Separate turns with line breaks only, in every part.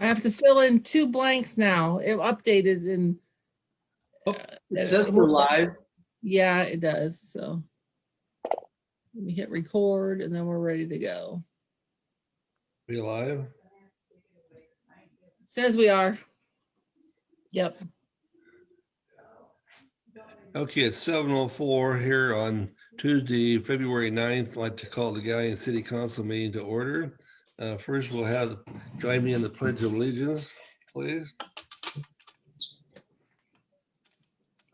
I have to fill in 2 blanks now. It updated and
It says we're live.
yeah, it does. So let me hit record and then we're ready to go.
We live?
It says we are. Yep.
Okay, it's 7:04 here on Tuesday, February 9th. I'd like to call the Galleon City Council meeting to order. First, we'll have, join me in the Pledge of Allegiance, please.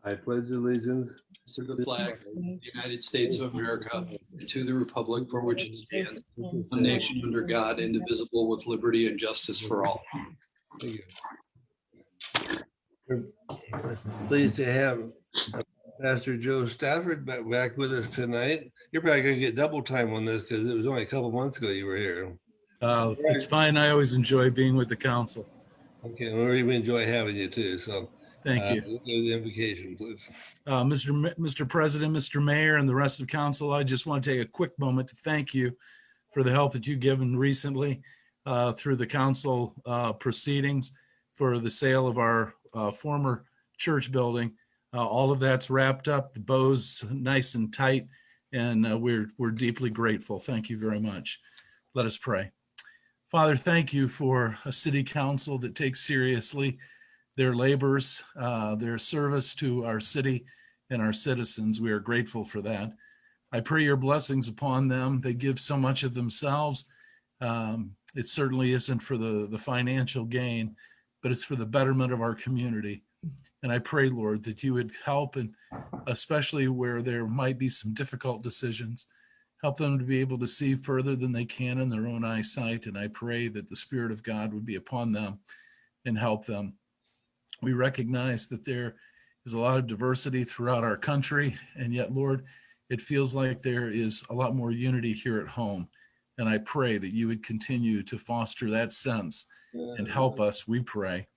I pledge allegiance
To the flag of the United States of America and to the republic for which it stands, one nation under God, indivisible, with liberty and justice for all.
Thank you. We're pleased to have Pastor Joe Stafford back with us tonight. You're probably gonna get double time on this because it was only a couple months ago you were here.
It's fine. I always enjoy being with the council.
Okay, we really enjoy having you too, so.
Thank you.
Give the invocation, please.
Mr. President, Mr. Mayor, and the rest of council, I just want to take a quick moment to thank you for the help that you've given recently through the council proceedings for the sale of our former church building. All of that's wrapped up, the bow's nice and tight, and we're deeply grateful. Thank you very much. Let us pray. Father, thank you for a city council that takes seriously their labors, their service to our city and our citizens. We are grateful for that. I pray your blessings upon them. They give so much of themselves. It certainly isn't for the financial gain, but it's for the betterment of our community. And I pray, Lord, that you would help, and especially where there might be some difficult decisions, help them to be able to see further than they can in their own eyesight. And I pray that the Spirit of God would be upon them and help them. We recognize that there is a lot of diversity throughout our country, and yet, Lord, it feels like there is a lot more unity here at home. And I pray that you would continue to foster that sense and help us, we pray,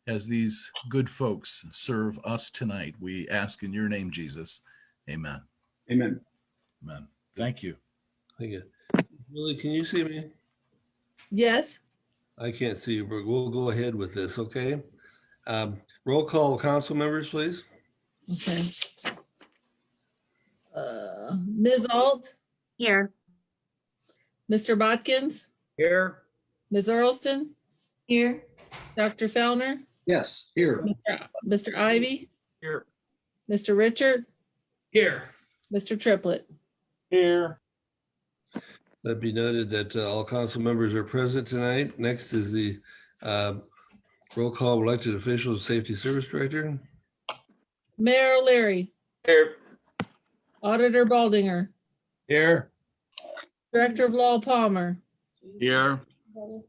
as these good folks serve us tonight. We ask in your name, Jesus. Amen.
Amen.
Amen. Thank you.
Thank you. Willie, can you see me?
Yes.
I can't see you, but we'll go ahead with this, okay? Roll call council members, please.
Okay. Ms. Alt,
Here.
Mr. Botkins,
Here.
Ms. Earlston,
Here.
Dr. Fellner,
Yes, here.
Mr. Ivy,
Here.
Mr. Richard,
Here.
Mr. Triplett.
Here.
Let be noted that all council members are present tonight. Next is the roll call elected officials, safety service director.
Mayor O'Leary,
Here.
Auditor Baldinger,
Here.
Director of Law Palmer,
Here.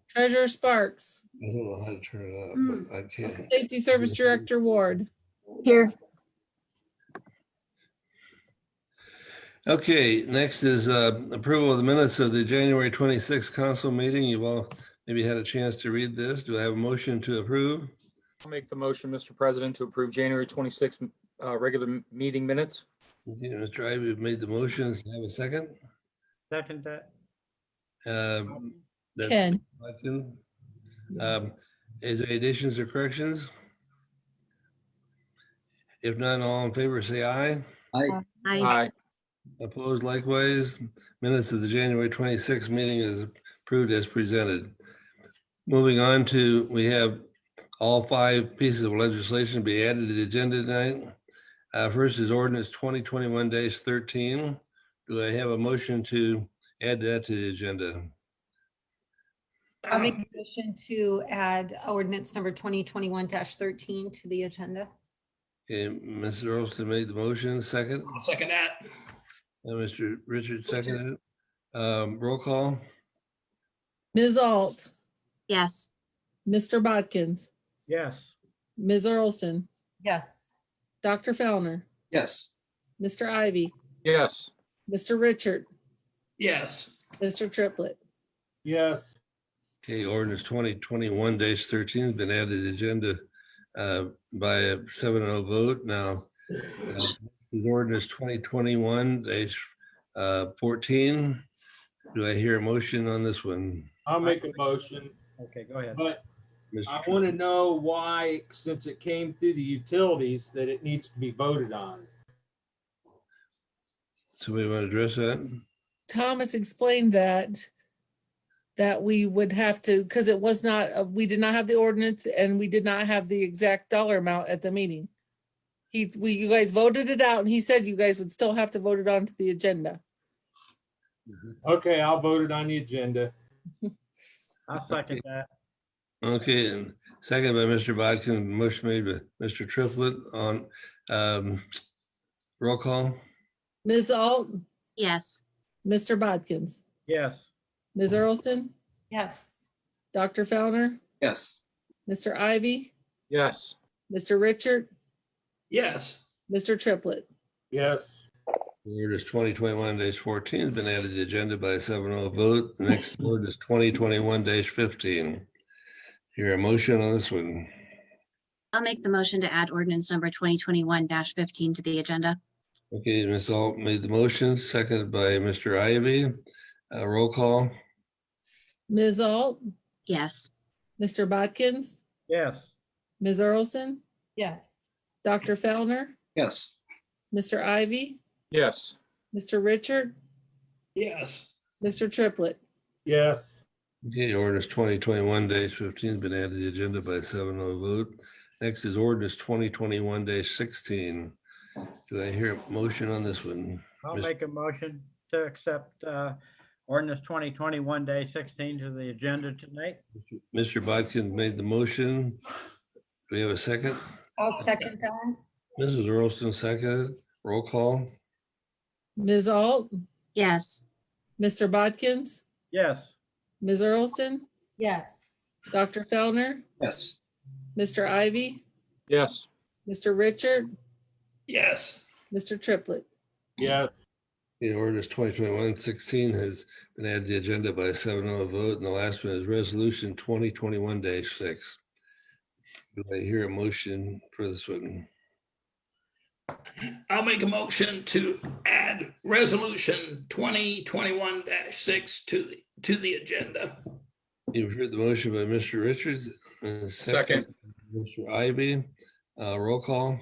Treasurer Sparks,
I don't know how to turn it up, but I can't.
Safety Service Director Ward.
Here.
Okay, next is approval of the minutes of the January 26th council meeting. You've all maybe had a chance to read this. Do I have a motion to approve?
I'll make the motion, Mr. President, to approve January 26th regular meeting minutes.
Okay, Mr. Ivy made the motion. Have a second?
Second that.
That's
Ken.
Watson. Is there additions or corrections? If none, all in favor, say aye.
Aye.
Aye.
Opposed likewise. Minutes of the January 26th meeting is approved as presented. Moving on to, we have all 5 pieces of legislation be added to the agenda tonight. First is ordinance 2021-13. Do I have a motion to add that to the agenda?
I'll make a motion to add ordinance number 2021-13 to the agenda.
Okay, Mr. Earlston made the motion, second.
I'll second that.
And Mr. Richard seconded it. Roll call.
Ms. Alt,
Yes.
Mr. Botkins,
Yes.
Ms. Earlston,
Yes.
Dr. Fellner,
Yes.
Mr. Ivy,
Yes.
Mr. Richard,
Yes.
Mr. Triplett.
Yes.
Okay, ordinance 2021-13 has been added to the agenda by a 7-0 vote. Now, this is ordinance 2021-14. Do I hear a motion on this one?
I'll make a motion. Okay, go ahead. But I
Mr.
want to know why, since it came through the utilities, that it needs to be voted on.
Somebody want to address that?
Thomas explained that we would have to, because it was not, we did not have the ordinance and we did not have the exact dollar amount at the meeting. You guys voted it out and he said you guys would still have to vote it onto the agenda.
Okay, I'll vote it on the agenda.
I'll second that.
Okay, and second by Mr. Bodkin, motion made by Mr. Triplett on roll call.
Ms. Alt,
Yes.
Mr. Bodkins,
Yes.
Ms. Earlston,
Yes.
Dr. Fellner,
Yes.
Mr. Ivy,
Yes.
Mr. Richard,
Yes.
Mr. Triplett.
Yes.
Ordinance 2021-14 has been added to the agenda by a 7-0 vote. The next ordinance 2021-15. Hear a motion on this one.
I'll make the motion to add ordinance number 2021-15 to the agenda.
Okay, Ms. Alt made the motion, seconded by Mr. Ivy. Roll call.
Ms. Alt,
Yes.
Mr. Bodkins,
Yes.
Ms. Earlston,
Yes.
Dr. Fellner,
Yes.
Mr. Ivy,
Yes.
Mr. Richard,
Yes.
Mr. Triplett.
Yes.
Okay, ordinance 2021-15 has been added to the agenda by a 7-0 vote. Next is ordinance 2021-16. Do I hear a motion on this one?
I'll
Mr.
make a motion to accept ordinance 2021-16 to the agenda tonight.
Mr. Bodkin made the motion. Do we have a second?
I'll second that.
Mrs. Earlston seconded. Roll call.
Ms. Alt,
Yes.
Mr. Bodkins,
Yes.
Ms. Earlston,
Yes.
Dr. Fellner,
Yes.
Mr. Ivy,
Yes.
Mr. Richard,
Yes.
Mr. Triplett.
Yes.
Okay, ordinance 2021-16 has been added to the agenda by a 7-0 vote. And the last one is resolution 2021-6. Do I hear a motion for this one?
I'll make a motion to add resolution 2021-6 to the agenda.
You've heard the motion by Mr. Richards. And
Second.
Mr. Ivy. Roll call.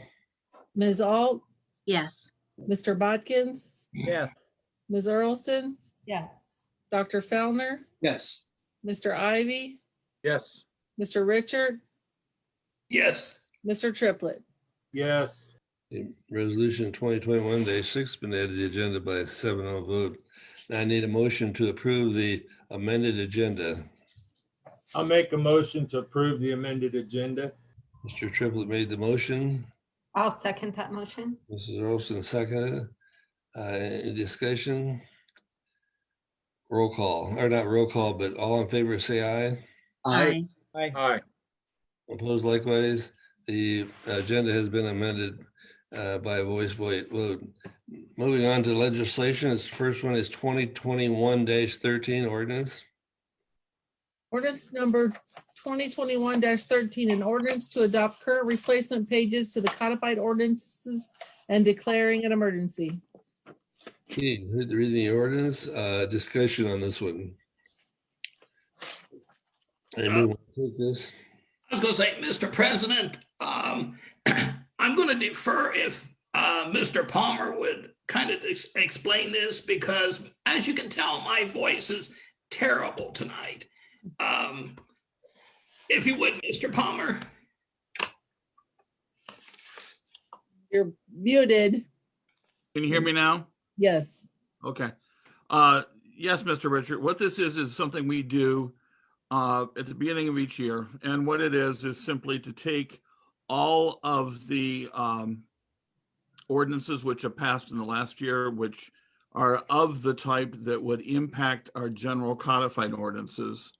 Ms. Alt,
Yes.
Mr. Bodkins,
Yes.
Ms. Earlston,
Yes.
Dr. Fellner,
Yes.
Mr. Ivy,
Yes.
Mr. Richard,
Yes.
Mr. Triplett.
Yes.
Okay, resolution 2021-6 has been added to the agenda by a 7-0 vote. Now I need a motion to approve the amended agenda.
I'll make a motion to approve the amended agenda.
Mr. Triplett made the motion.
I'll second that motion.
Mrs. Earlston seconded. Any discussion? Roll call, or not roll call, but all in favor, say aye.
Aye.
Aye.
Opposed likewise. The agenda has been amended by a voice vote. Moving on to legislation, this first one is 2021-13 ordinance.
Ordinance number 2021-13, an ordinance to adopt current replacement pages to the codified ordinances and declaring an emergency.
Okay, heard the reading of the ordinance, discussion on this one. Anyone want to take this?
I was going to say, Mr. President, I'm going to defer if Mr. Palmer would kind of explain this, because as you can tell, my voice is terrible tonight. If you would, Mr. Palmer.
You're muted.
Can you hear me now?
Yes.
Okay. Yes, Mr. Richard, what this is something we do at the beginning of each year. And what it is simply to take all of the ordinances which have passed in the last year, which are of the type that would impact our general codified ordinances.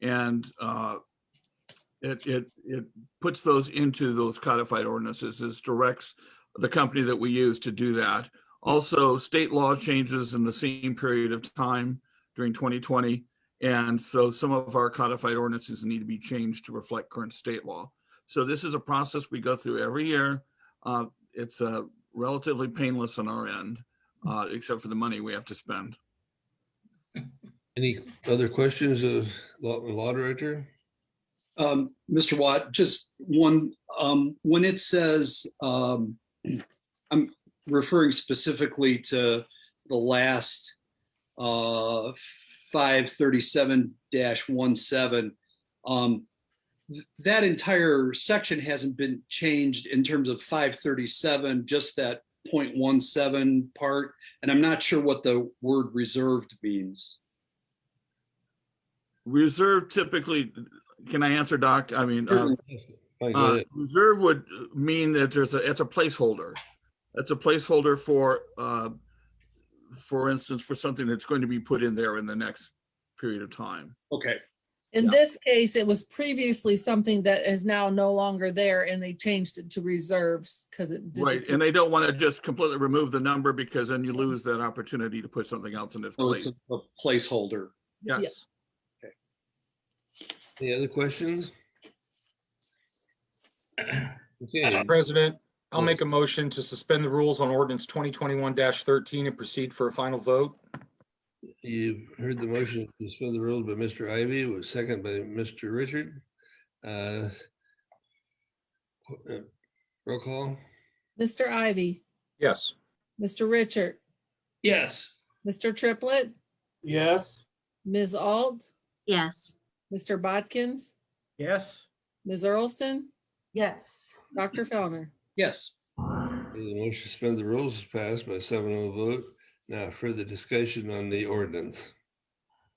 And it puts those into those codified ordinances. It directs the company that we use to do that. Also, state law changes in the same period of time during 2020. And so some of our codified ordinances need to be changed to reflect current state law. So this is a process we go through every year. It's relatively painless on our end, except for the money we have to spend.
Any other questions of law director?
Mr. Watt, just one, when it says, I'm referring specifically to the last 537-17. That entire section hasn't been changed in terms of 537, just that 0.17 part. And I'm not sure what the word reserved means.
Reserve typically, can I answer, Doc? I mean,
Fine, go ahead.
reserve would mean that it's a placeholder. That's a placeholder for instance, for something that's going to be put in there in the next period of time.
Okay.
In
Yeah.
this case, it was previously something that is now no longer there and they changed it to reserves because it
Right,
disappeared.
and they don't want to just completely remove the number because then you lose that opportunity to put something else in its
So it's
place.
a placeholder.
Yes.
Any other questions? Okay,
Mr. President, I'll make a motion to suspend the rules on ordinance 2021-13 and proceed for a final vote.
you've heard the motion to suspend the rules by Mr. Ivy, was second by Mr. Richard. Roll call.
Mr. Ivy,
Yes.
Mr. Richard,
Yes.
Mr. Triplett,
Yes.
Ms. Alt,
Yes.
Mr. Bodkins,
Yes.
Ms. Earlston,
Yes.
Dr. Fellner.
Yes.
The motion to suspend the rules is passed by 7-0 vote. Now further discussion on the ordinance.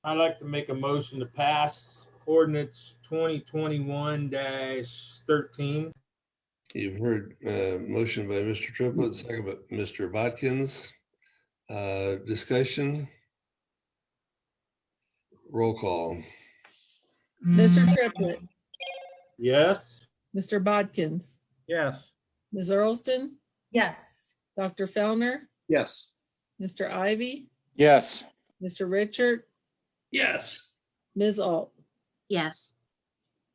I'd like to make a motion to pass ordinance 2021-13.
You've heard motion by Mr. Triplett, second by Mr. Bodkins. Discussion. Roll call.
Mr. Triplett,
Yes.
Mr. Bodkins,
Yes.
Ms. Earlston,
Yes.
Dr. Fellner,
Yes.
Mr. Ivy,
Yes.
Mr. Richard,
Yes.
Ms. Alt.
Yes.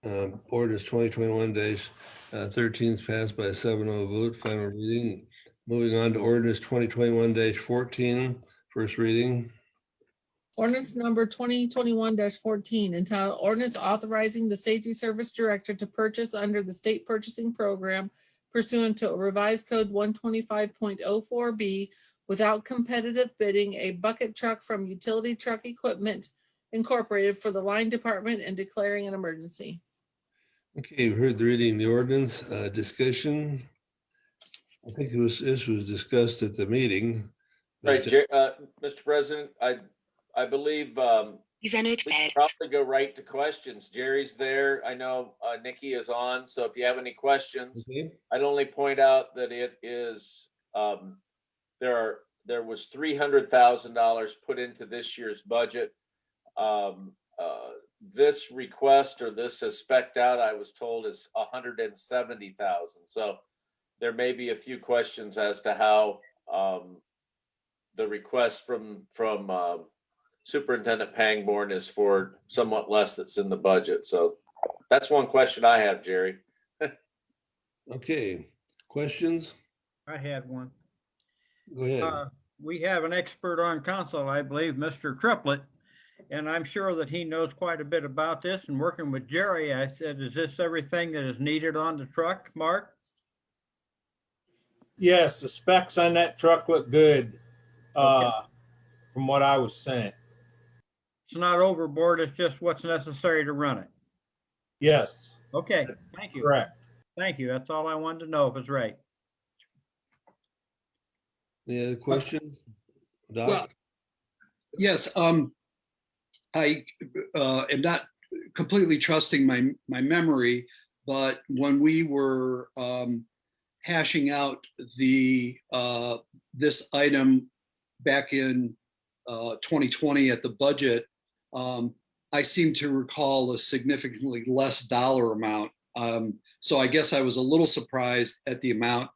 Ordinance 2021-13 is passed by a 7-0 vote, final reading. Moving on to ordinance 2021-14, first reading.
Ordinance number 2021-14, entitled ordinance authorizing the Safety Service Director to purchase under the state purchasing program pursuant to revised code 125.04B without competitive bidding, a bucket truck from Utility Truck Equipment Incorporated for the line department and declaring an emergency.
Okay, you've heard the reading of the ordinance, discussion. I think this was discussed at the meeting.
Right,
but,
Mr. President, I believe we can probably go right to questions. Jerry's there. I know Nikki is on, so if you have any questions,
okay.
I'd only point out that it is there was $300,000 put into this year's budget. This request or this is spec'd out, I was told, is $170,000. So there may be a few questions as to how the request from Superintendent Pangborn is for somewhat less that's in the budget. So that's one question I have, Jerry.
Okay, questions?
I had one.
Go ahead.
We have an expert on council, I believe, Mr. Triplett, and I'm sure that he knows quite a bit about this. And working with Jerry, I said, is this everything that is needed on the truck, Mark?
Yes, the specs on that truck look good, from what I was sent.
It's not overboard, it's just what's necessary to run it.
Yes,
Okay, thank you.
correct.
Thank you. That's all I wanted to know if it's right.
Any other questions? Doc?
Well, yes, I am not completely trusting my memory, but when we were hashing out this item back in 2020 at the budget, I seem to recall a significantly less dollar amount. So I guess I was a little surprised at the amount.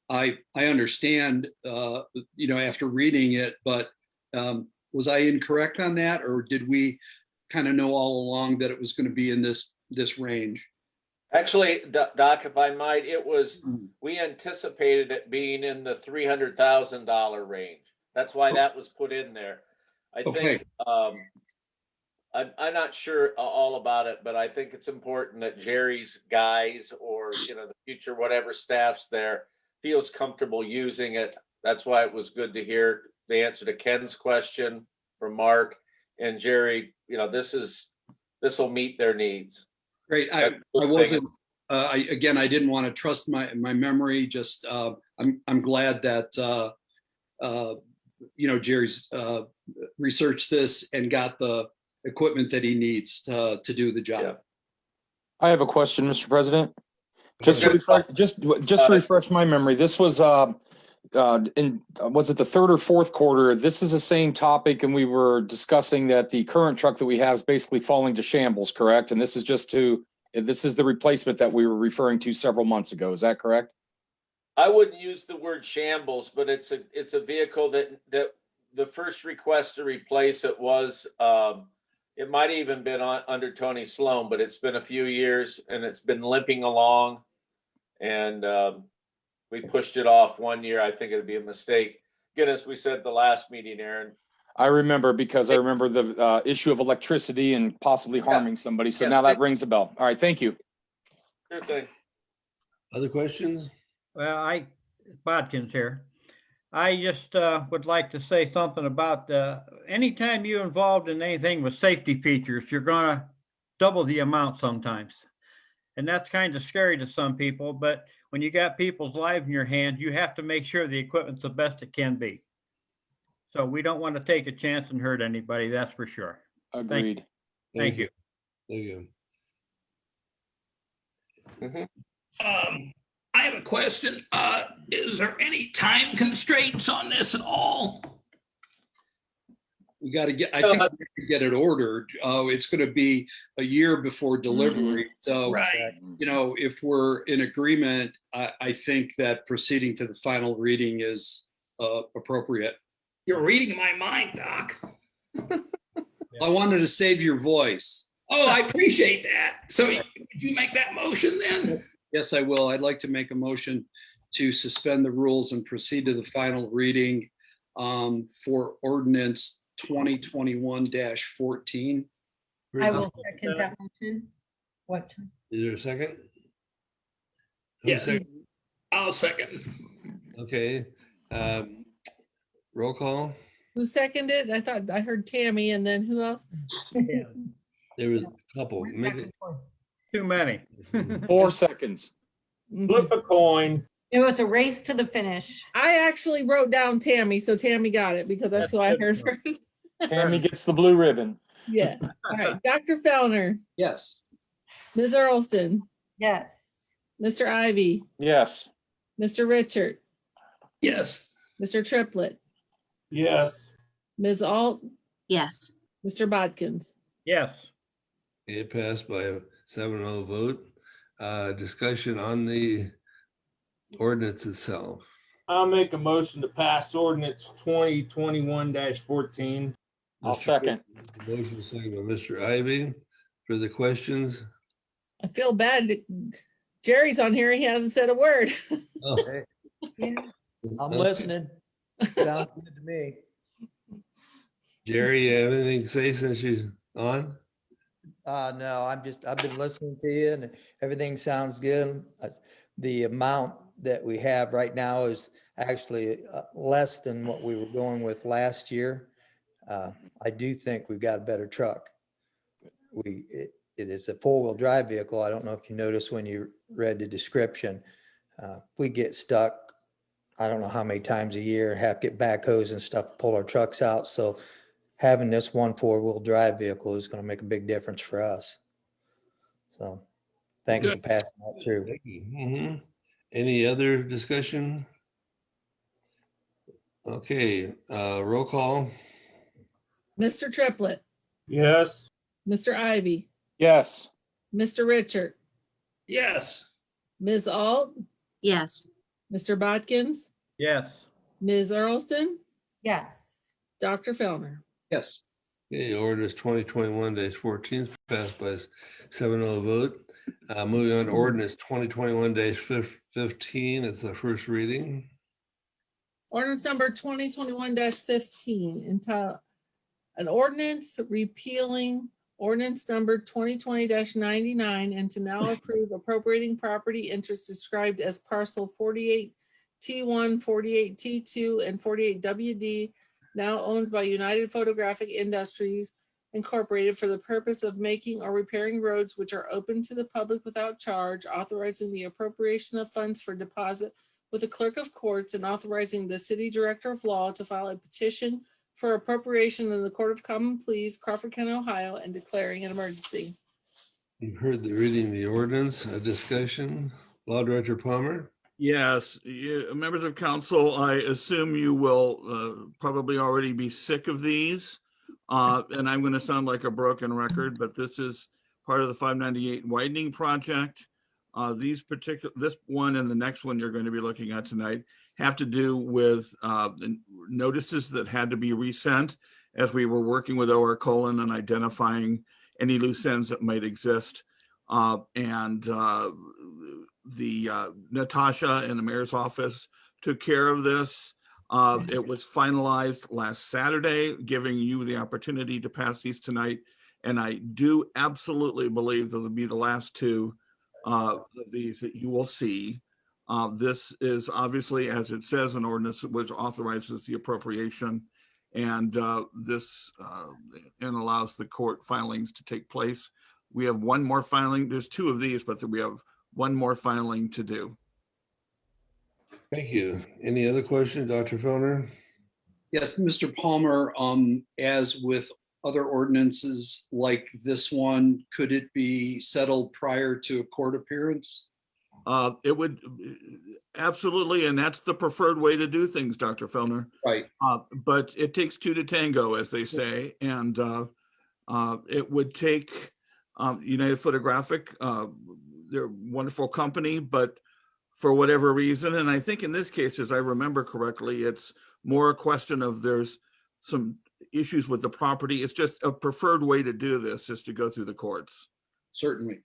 I understand, after reading it, but was I incorrect on that, or did we kind of know all along that it was going to be in this range?
Actually, Doc, if I might, we anticipated it being in the $300,000 range. That's why that was put in there. I think I'm not sure all about it, but I think it's important that Jerry's guys or, the future whatever staff's there feels comfortable using it. That's why it was good to hear the answer to Ken's question from Mark and Jerry. This will meet their needs.
Great. I wasn't, again, I didn't want to trust my memory. Just, I'm glad that, Jerry's researched this and got the equipment that he needs to do the job.
Yeah.
I have a question, Mr. President. Just
Okay.
to refresh my memory, this was was it the third or fourth quarter? This is the same topic, and we were discussing that the current truck that we have is basically falling to shambles, correct? And this is the replacement that we were referring to several months ago. Is that correct?
I wouldn't use the word shambles, but it's a vehicle that the first request to replace it was, it might even been under Tony Sloan, but it's been a few years and it's been limping along. And we pushed it off 1 year. I think it'd be a mistake. Again, as we said the last meeting, Aaron.
I remember because I remember the issue of electricity and possibly harming somebody. So
Yeah.
now that rings a bell. All right, thank you.
Sure thing.
Other questions?
Well, Bodkins here. I just would like to say something about anytime you're involved in anything with safety features, you're gonna double the amount sometimes. And that's kind of scary to some people, but when you got people's lives in your hands, you have to make sure the equipment's the best it can be. So we don't want to take a chance and hurt anybody, that's for sure.
Agreed.
Thank you.
Thank you.
I have a question. Is there any time constraints on this at all?
We got to I think we have to get it ordered. It's going to be a year before delivery. So,
Right.
if we're in agreement, I think that proceeding to the final reading is appropriate.
You're reading my mind, Doc.
I wanted to save your voice.
Oh, I appreciate that. So would you make that motion then?
Yes, I will. I'd like to make a motion to suspend the rules and proceed to the final reading for ordinance 2021-14.
I will second that motion. What time?
Is there a second?
Yes.
Second?
I'll second.
Okay. Roll call.
Who seconded? I thought I heard Tammy and then who else?
There was a couple. Make it.
Too many.
4 seconds.
Flip a coin.
It was a race to the finish.
I actually wrote down Tammy, so Tammy got it because that's who I heard first.
Tammy gets the blue ribbon.
Yeah. All right. Dr. Fellner,
Yes.
Ms. Earlston,
Yes.
Mr. Ivy,
Yes.
Mr. Richard,
Yes.
Mr. Triplett,
Yes.
Ms. Alt,
Yes.
Mr. Bodkins.
Yes.
It passed by a 7-0 vote. Discussion on the ordinance itself.
I'll make a motion to pass ordinance 2021-14.
I'll second.
Motion second by Mr. Ivy. Further questions?
I feel bad. Jerry's on here. He hasn't said a word.
Oh,
Yeah.
I'm
okay.
listening. Sounds good to me.
Jerry, you have anything to say since you're on?
No, I've been listening to you and everything sounds good. The amount that we have right now is actually less than what we were going with last year. I do think we've got a better truck. It is a four-wheel drive vehicle. I don't know if you noticed when you read the description. We get stuck, I don't know how many times a year, have to get backhoes and stuff to pull our trucks out. So having this one four-wheel drive vehicle is going to make a big difference for us. So thanks for passing that through.
Thank you. Mhm. Any other discussion? Okay, roll call.
Mr. Triplett,
Yes.
Mr. Ivy,
Yes.
Mr. Richard,
Yes.
Ms. Alt,
Yes.
Mr. Bodkins,
Yes.
Ms. Earlston,
Yes.
Dr. Fellner.
Yes.
Okay, ordinance 2021-14 is passed by 7-0 vote. Moving on to ordinance 2021-15, it's the first reading.
Ordinance number 2021-15, entitled an ordinance repealing Ordinance number 2020-99, and to now approve appropriating property interest described as parcel 48T1, 48T2, and 48WD, now owned by United Photographic Industries Incorporated, for the purpose of making or repairing roads which are open to the public without charge, authorizing the appropriation of funds for deposit with the clerk of courts, and authorizing the city director of law to file a petition for appropriation in the Court of Common Pleas, Crawford County, Ohio, and declaring an emergency.
You've heard the reading of the ordinance, a discussion. Law Director Palmer?
Yes, members of council, I assume you will probably already be sick of these. And I'm going to sound like a broken record, but this is part of the 598 widening project. This one and the next one you're going to be looking at tonight have to do with the notices that had to be resent as we were working with OR Colon and identifying any loose ends that might exist. Natasha in the mayor's office took care of this. It was finalized last Saturday, giving you the opportunity to pass these tonight. And I do absolutely believe they'll be the last two of these that you will see. This is obviously, as it says, an ordinance which authorizes the appropriation, and this and allows the court filings to take place. We have one more filing. There's two of these, but we have one more filing to do.
Thank you. Any other questions, Dr. Fellner?
Yes, Mr. Palmer, as with other ordinances like this one, could it be settled prior to a court appearance?
It would absolutely, and that's the preferred way to do things, Dr. Fellner.
Right.
But it takes two to tango, as they say, and it would take United Photographic. They're a wonderful company, but for whatever reason, and I think in this case, as I remember correctly, it's more a question of there's some issues with the property. It's just a preferred way to do this is to go through the courts.
Certainly.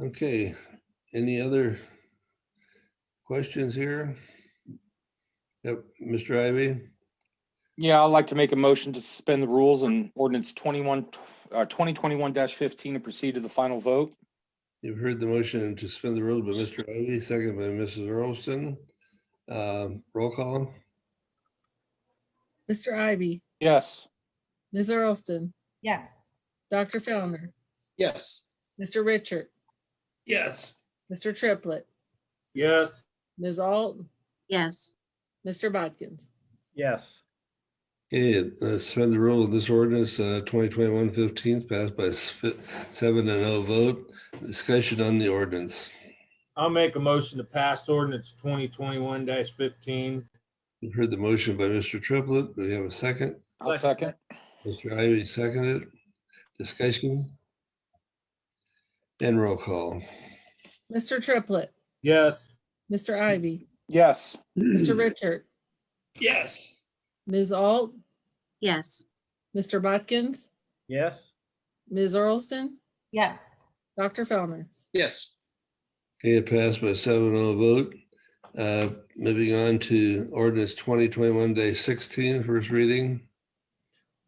Okay, any other questions here? Yep, Mr. Ivy?
Yeah, I'd like to make a motion to suspend the rules on ordinance 2021-15 and proceed to the final vote.
You've heard the motion to suspend the rules by Mr. Ivy, second by Mrs. Earlston. Roll call?
Mr. Ivy,
Yes.
Ms. Earlston,
Yes.
Dr. Fellner,
Yes.
Mr. Richard,
Yes.
Mr. Triplett,
Yes.
Ms. Alt,
Yes.
Mr. Bodkins.
Yes.
Okay, suspend the rule of this ordinance 2021-15 passed by 7-0 vote. Discussion on the ordinance.
I'll make a motion to pass ordinance 2021-15.
You've heard the motion by Mr. Triplett. Do we have a second?
I'll second.
Mr. Ivy seconded. Discussion? And roll call.
Mr. Triplett,
Yes.
Mr. Ivy,
Yes.
Mr. Richard,
Yes.
Ms. Alt,
Yes.
Mr. Bodkins,
Yes.
Ms. Earlston,
Yes.
Dr. Fellner.
Yes.
Okay, it passed by 7-0 vote. Moving on to ordinance 2021-16, first reading.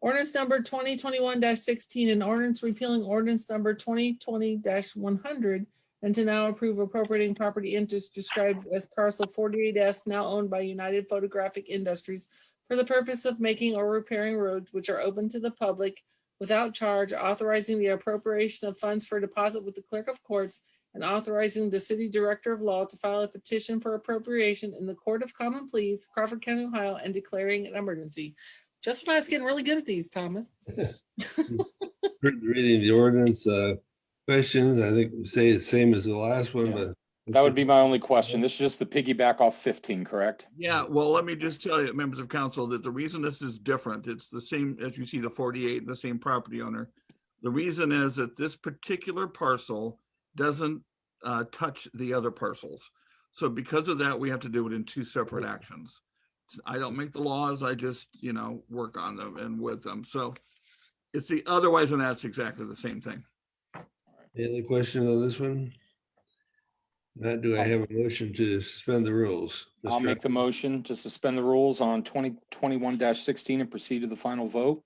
Ordinance number 2021-16, an ordinance repealing ordinance number 2020-100, and to now approve appropriating property interest described as parcel 48S, now owned by United Photographic Industries, for the purpose of making or repairing roads which are open to the public without charge, authorizing the appropriation of funds for deposit with the clerk of courts, and authorizing the city director of law to file a petition for appropriation in the Court of Common Pleas, Crawford County, Ohio, and declaring an emergency. Just when I was getting really good at these, Thomas.
Heard the reading of the ordinance. Questions? I think we say it's same as the last one, but
That would be my only question. This is just the piggyback off 15, correct?
Yeah, well, let me just tell you, members of council, that the reason this is different, it's the same, as you see the 48, the same property owner. The reason is that this particular parcel doesn't touch the other parcels. So because of that, we have to do it in two separate actions. I don't make the laws, I just, work on them and with them. So it's the otherwise, and that's exactly the same thing.
any other questions on this one? Not, do I have a motion to suspend the rules?
I'll make the motion to suspend the rules on 2021-16 and proceed to the final vote.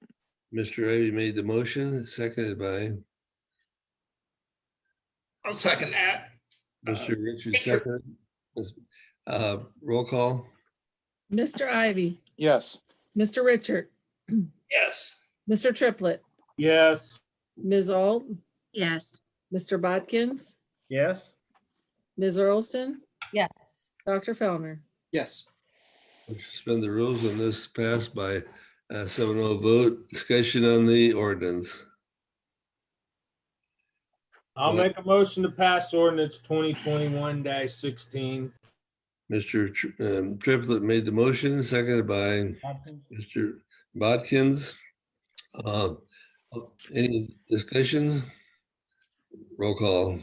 Mr. Ivy made the motion, seconded by
I'll second that.
Mr. Richards,
Richard.
second. Roll call.
Mr. Ivy,
Yes.
Mr. Richard,
Yes.
Mr. Triplett,
Yes.
Ms. Alt,
yes,
Mr. Bodkins,
Yes,
Ms. Earlston,
Yes.
Dr. Fellner.
Yes.
Suspend the rules on this passed by a 7-0 vote. Discussion on the ordinance.
I'll make a motion to pass ordinance 2021-16.
Mr. Triplett made the motion, seconded by Mr. Bodkins. Any discussion? Roll call.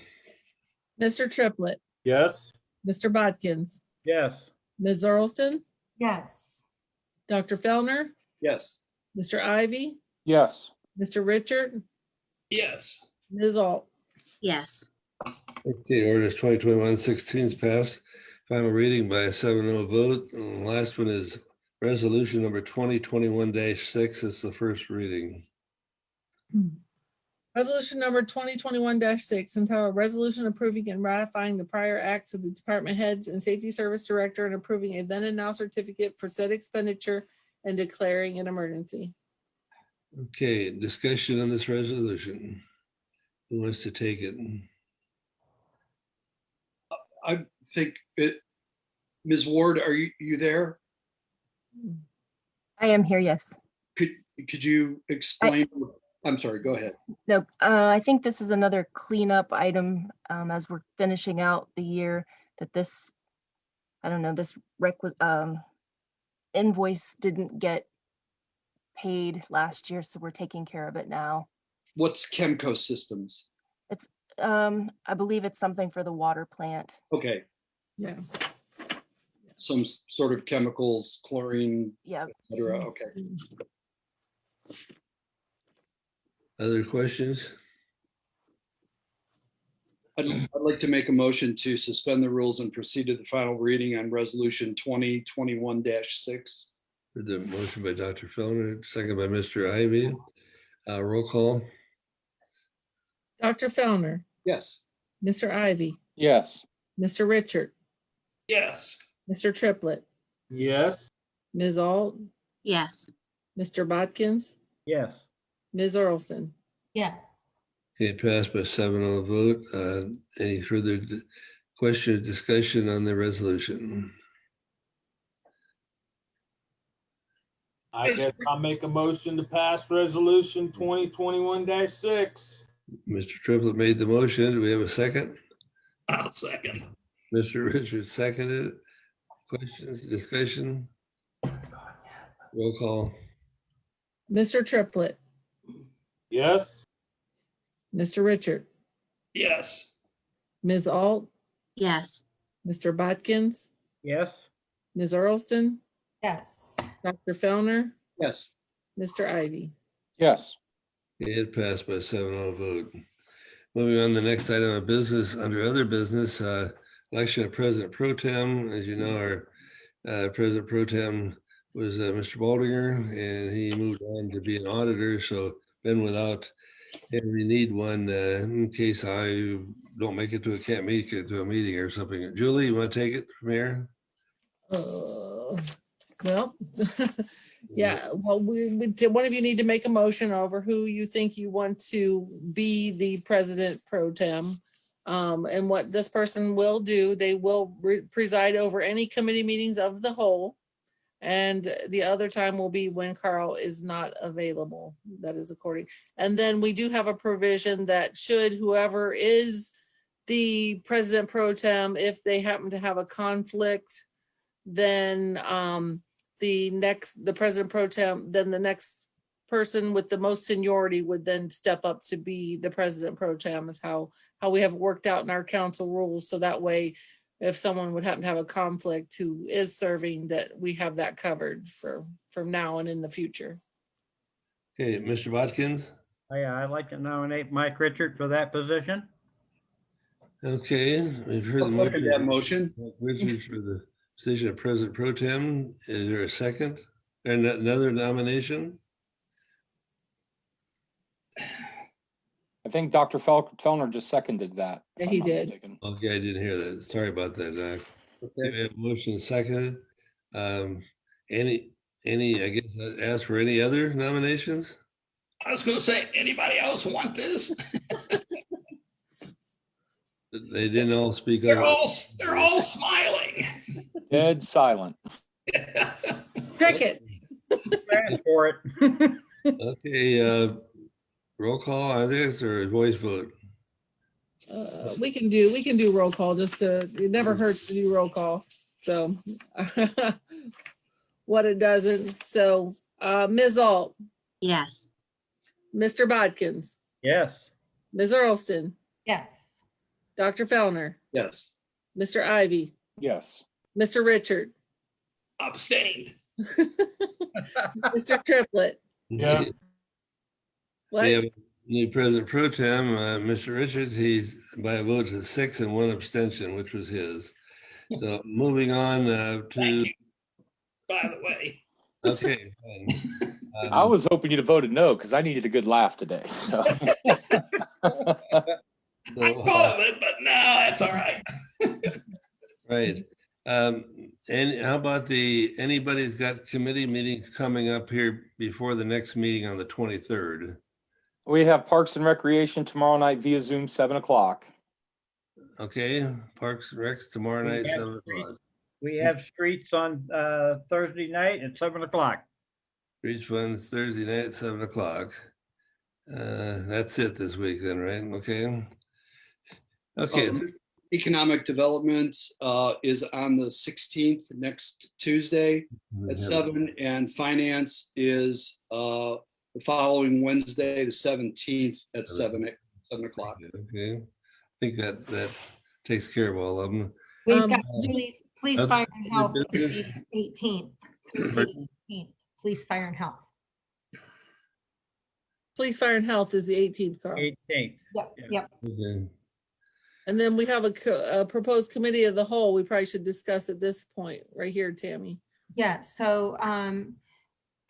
Mr. Triplett,
Yes.
Mr. Bodkins,
yes,
Ms. Earlston,
Yes.
Dr. Fellner,
Yes.
Mr. Ivy,
Yes.
Mr. Richard,
Yes.
Ms. Alt.
yes,
Okay, ordinance 2021-16 is passed. Final reading by a 7-0 vote. And the last one is resolution number 2021-6. It's the first reading.
Resolution number 2021-6, entitled Resolution Approving and Ratifying the Prior Acts of the Department Heads and Safety Service Director and approving a then and now certificate for said expenditure and declaring an emergency.
Okay, discussion on this resolution. Who wants to take it?
I think Ms. Ward, are you there?
I am here, yes.
Could you explain? I'm sorry, go ahead.
No, I think this is another cleanup item as we're finishing out the year that this, I don't know, this invoice didn't get paid last year, so we're taking care of it now.
What's Chemco Systems?
It's, I believe it's something for the water plant.
Okay,
Yeah.
some sort of chemicals, chlorine,
Yeah.
et cetera. Okay.
Other questions?
I'd like to make a motion to suspend the rules and proceed to the final reading on resolution 2021-6.
The motion by Dr. Fellner, second by Mr. Ivy. Roll call.
Dr. Fellner,
Yes.
Mr. Ivy,
Yes.
Mr. Richard,
Yes.
Mr. Triplett,
Yes.
Ms. Alt,
yes,
Mr. Bodkins,
yes,
Ms. Earlston.
Yes.
Okay, passed by 7-0 vote. Any further question or discussion on the resolution?
I guess I'll make a motion to pass resolution 2021-6.
Mr. Triplett made the motion. Do we have a second?
I'll second.
Mr. Richards seconded. Questions, discussion? Roll call.
Mr. Triplett,
Yes.
Mr. Richard,
Yes.
Ms. Alt,
yes,
Mr. Bodkins,
yes,
Ms. Earlston,
Yes.
Dr. Fellner,
Yes.
Mr. Ivy.
Yes.
It passed by 7-0 vote. Moving on to the next item of business, under other business, election of President Pro Tem. As you know, our President Pro Tem was Mr. Baldinger, and he moved on to be an auditor. So been without him. We need one in case I don't make it can't make it to a meeting or something. Julie, you want to take it from here?
Well, yeah, well, one of you need to make a motion over who you think you want to be the president pro tem. And what this person will do, they will preside over any committee meetings of the whole. And the other time will be when Carl is not available. That is according. And then we do have a provision that should whoever is the president pro tem, if they happen to have a conflict, then the president pro tem, then the next person with the most seniority would then step up to be the president pro tem, is how we have worked out in our council rules. So that way, if someone would happen to have a conflict who is serving, that we have that covered from now and in the future.
Okay, Mr. Bodkins.
I'd like to nominate Mike Richard for that position.
Okay, we've heard
I'll
the
second that motion.
Mike Richards for the position of President Pro Tem. Is there a second? And another nomination?
I think Dr. Fellner just seconded that. if
Yeah,
I'm
he
not
did.
mistaken.
Okay, I didn't hear that. Sorry about that, Doc.
Okay.
We have a motion seconded. Any, I guess, ask for any other nominations?
I was gonna say, anybody else want this?
They didn't all speak.
They're
on
all smiling.
Dead silent.
Cricket.
Ask for it.
Okay, roll call on this or voice vote?
We can do roll call just to, it never hurts to do roll call. So what it doesn't. So Ms. Alt,
Yes.
Mr. Bodkins,
Yes.
Ms. Earlston,
Yes.
Dr. Fellner,
Yes.
Mr. Ivy,
Yes.
Mr. Richard,
Abstained.
Mr. Triplett.
Yeah.
What?
We have a new president pro tem, Mr. Richards. He's by a vote of 6 and 1 abstention, which was his. So moving on
Thank
to,
you, by the way.
okay. fine.
I was hoping you'd have voted no because I needed a good laugh today. So
I thought of it, but no, it's all right.
Right. And how about anybody's got committee meetings coming up here before the next meeting on the 23rd?
we have Parks and Recreation tomorrow night via Zoom, 7 o'clock.
Okay, Parks and Recs tomorrow
We
night,
have
7 o'clock.
We have streets on Thursday night at 7 o'clock.
Reach one's Thursday night, 7 o'clock. That's it this week then, right? Okay. Okay,
Economic Development is on the 16th, next Tuesday at 7, and Finance is the following Wednesday, the 17th at 7 o'clock.
Okay, I think that takes care of all of them.
We've got police,
okay.
fire and health,
Business?
18th through the 18th, police, fire and health.
Police, fire and health is the 18th, Carl.
18th.
Yep.
Okay.
And then we have a proposed committee of the whole. We probably should discuss at this point, right here, Tammy.
Yeah, so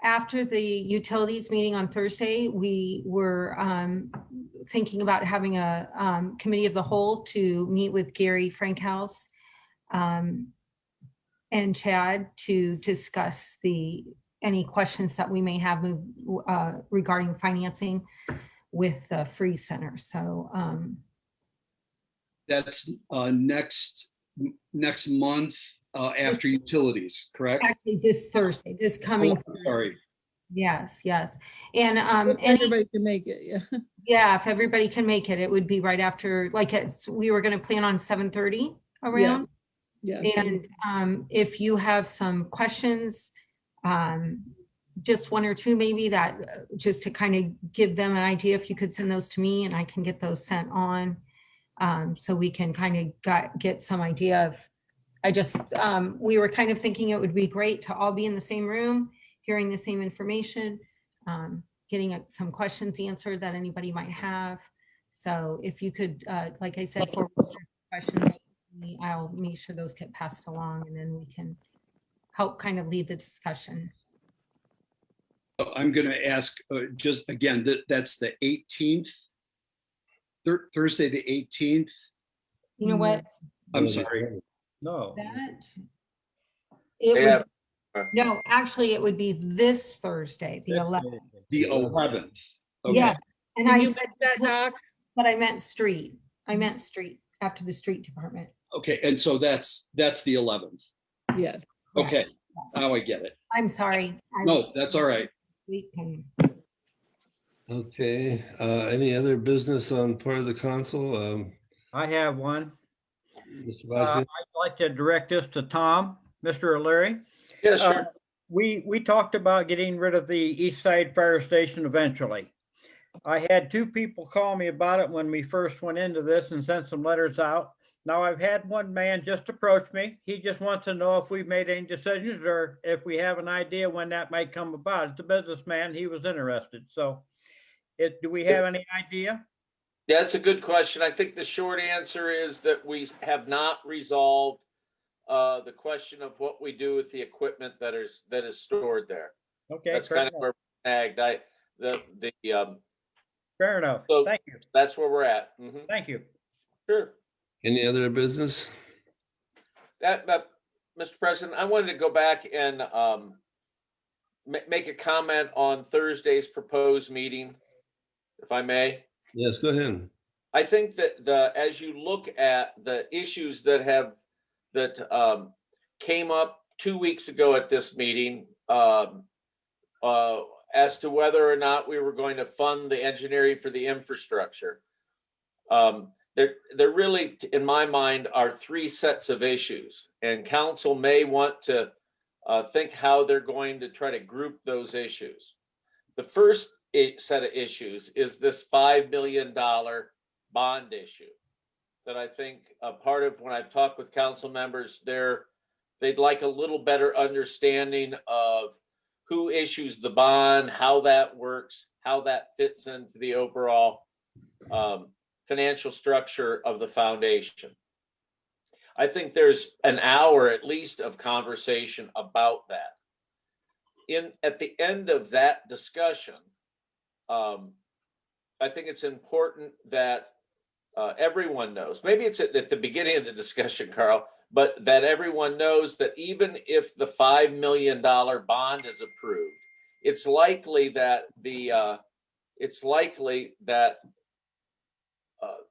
after the utilities meeting on Thursday, we were thinking about having a committee of the whole to meet with Gary Frankhouse and Chad to discuss any questions that we may have regarding financing with the Free Center. So
That's next month after utilities, correct?
actually this Thursday, this coming.
Oh, I'm sorry.
Yes, yes. And
If everybody can make it, yeah.
yeah, if everybody can make it, it would be right after, like we were gonna plan on 7:30 around.
Yeah.
And if you have some questions, just one or two maybe that, just to kind of give them an idea, if you could send those to me and I can get those sent on. So we can kind of get some idea of, we were kind of thinking it would be great to all be in the same room, hearing the same information, getting some questions answered that anybody might have. So if you could, like I said, for questions, I'll make sure those get passed along and then we can help kind of lead the discussion.
I'm going to ask just again, that's the 18th, Thursday, the 18th.
You know what?
I'm sorry.
No.
That. It
Yeah.
would, no, actually, it would be this Thursday, the 11th.
The 11th. Okay.
Yeah, and
Can
I
you
said
make that, Doc?
but I meant street. I meant street after the street department.
Okay, and so that's the 11th.
Yes.
Okay,
Yes.
now I get it.
I'm sorry.
No, that's all right.
We can.
Okay, any other business on part of the council?
I have one.
Mr.
I'd
Bodkin?
like to direct this to Tom, Mr. O'Leary.
Yeah, sure.
We talked about getting rid of the East Side Fire Station eventually. I had two people call me about it when we first went into this and sent some letters out. Now I've had one man just approach me. He just wants to know if we've made any decisions or if we have an idea when that might come about. It's a businessman. He was interested. So do we have any idea?
Yeah, that's a good question. I think the short answer is that we have not resolved the question of what we do with the equipment that is stored there.
Okay.
That's
fair
kind of
enough.
where we're tagged.
Fair enough.
So
Thank you.
that's where we're at. Mhm.
Thank you.
Sure.
Any other business?
That, Mr. President, I wanted to go back and make a comment on Thursday's proposed meeting, if I may.
Yes, go ahead.
I think that as you look at the issues that came up 2 weeks ago at this meeting, as to whether or not we were going to fund the engineering for the infrastructure. There really, in my mind, are three sets of issues, and council may want to think how they're going to try to group those issues. The first set of issues is this $5 million bond issue that I think part of when I've talked with council members, they'd like a little better understanding of who issues the bond, how that works, how that fits into the overall financial structure of the foundation. I think there's an hour at least of conversation about that. At the end of that discussion, I think it's important that everyone knows, maybe it's at the beginning of the discussion, Carl, but that everyone knows that even if the $5 million bond is approved, it's likely that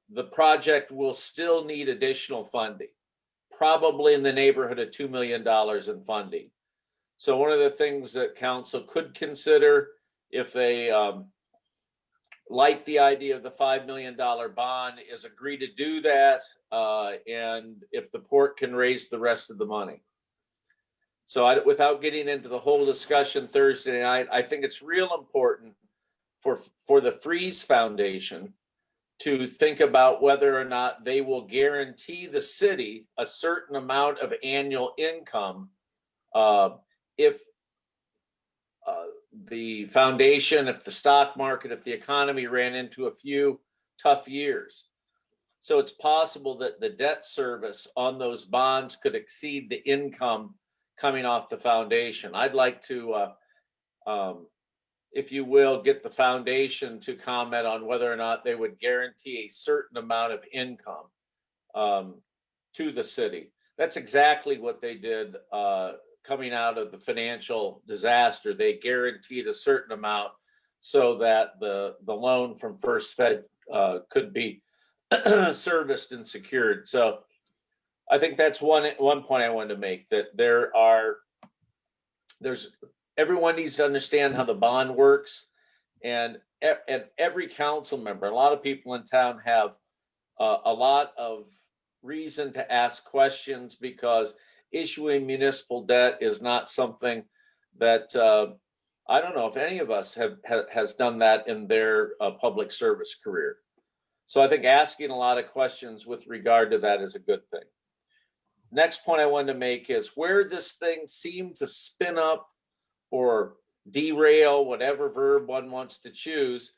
the project will still need additional funding, probably in the neighborhood of $2 million in funding. So one of the things that council could consider, if they like the idea of the $5 million bond, is agree to do that, and if the port can raise the rest of the money. So without getting into the whole discussion Thursday night, I think it's real important for the Freeze Foundation to think about whether or not they will guarantee the city a certain amount of annual income if the foundation, if the stock market, if the economy ran into a few tough years. So it's possible that the debt service on those bonds could exceed the income coming off the foundation. I'd like to, if you will, get the foundation to comment on whether or not they would guarantee a certain amount of income to the city. That's exactly what they did coming out of the financial disaster. They guaranteed a certain amount so that the loan from First Fed could be serviced and secured. So I think that's one point I wanted to make, that everyone needs to understand how the bond works, and every council member, a lot of people in town have a lot of reason to ask questions, because issuing municipal debt is not something that I don't know if any of us has done that in their public service career. So I think asking a lot of questions with regard to that is a good thing. Next point I wanted to make is where this thing seemed to spin up or derail, whatever verb one wants to choose,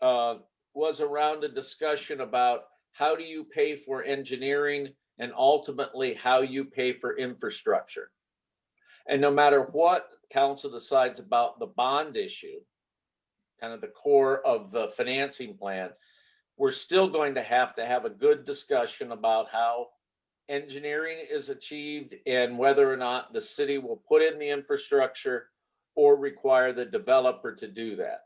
was around a discussion about how do you pay for engineering and ultimately how you pay for infrastructure. And no matter what council decides about the bond issue, kind of the core of the financing plan, we're still going to have a good discussion about how engineering is achieved and whether or not the city will put in the infrastructure or require the developer to do that.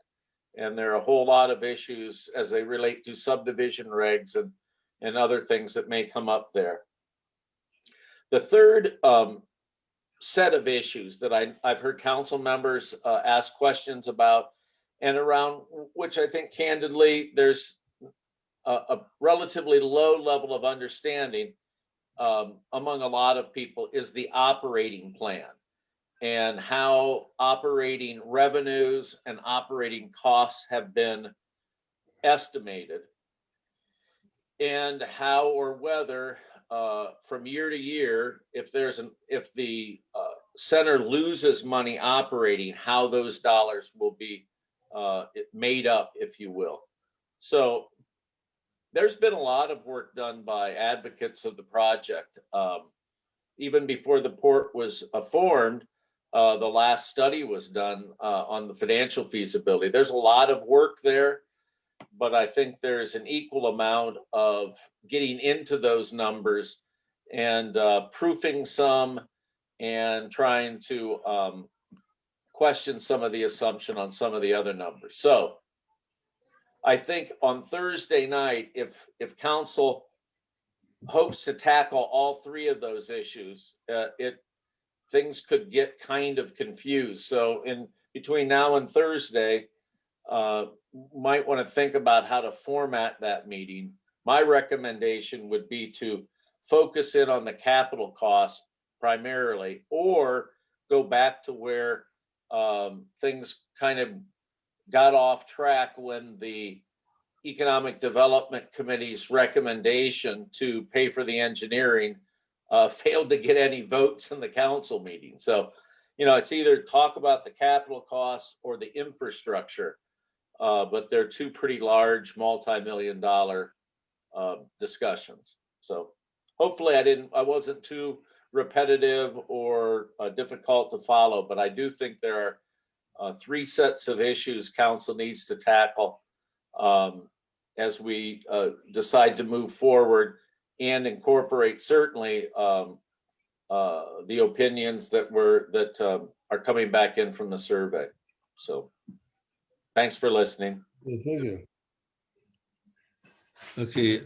And there are a whole lot of issues as they relate to subdivision regs and other things that may come up there. The third set of issues that I've heard council members ask questions about, and around which I think candidly there's a relatively low level of understanding among a lot of people, is the operating plan and how operating revenues and operating costs have been estimated, and how or whether from year to year, if the center loses money operating, how those dollars will be made up, if you will. So there's been a lot of work done by advocates of the project. Even before the port was formed, the last study was done on the financial feasibility. There's a lot of work there. but I think there's an equal amount of getting into those numbers and proofing some and trying to question some of the assumption on some of the other numbers. So I think on Thursday night, if council hopes to tackle all three of those issues, things could get kind of confused. So in between now and Thursday, might want to think about how to format that meeting. My recommendation would be to focus in on the capital cost primarily, or go back to where things kind of got off track when the Economic Development Committee's recommendation to pay for the engineering failed to get any votes in the council meeting. So, it's either talk about the capital costs or the infrastructure, but they're two pretty large multi-million-dollar discussions. So hopefully I wasn't too repetitive or difficult to follow, but I do think there are three sets of issues council needs to tackle as we decide to move forward and incorporate certainly the opinions that are coming back in from the survey. So thanks for listening.
Yeah, thank you. Okay,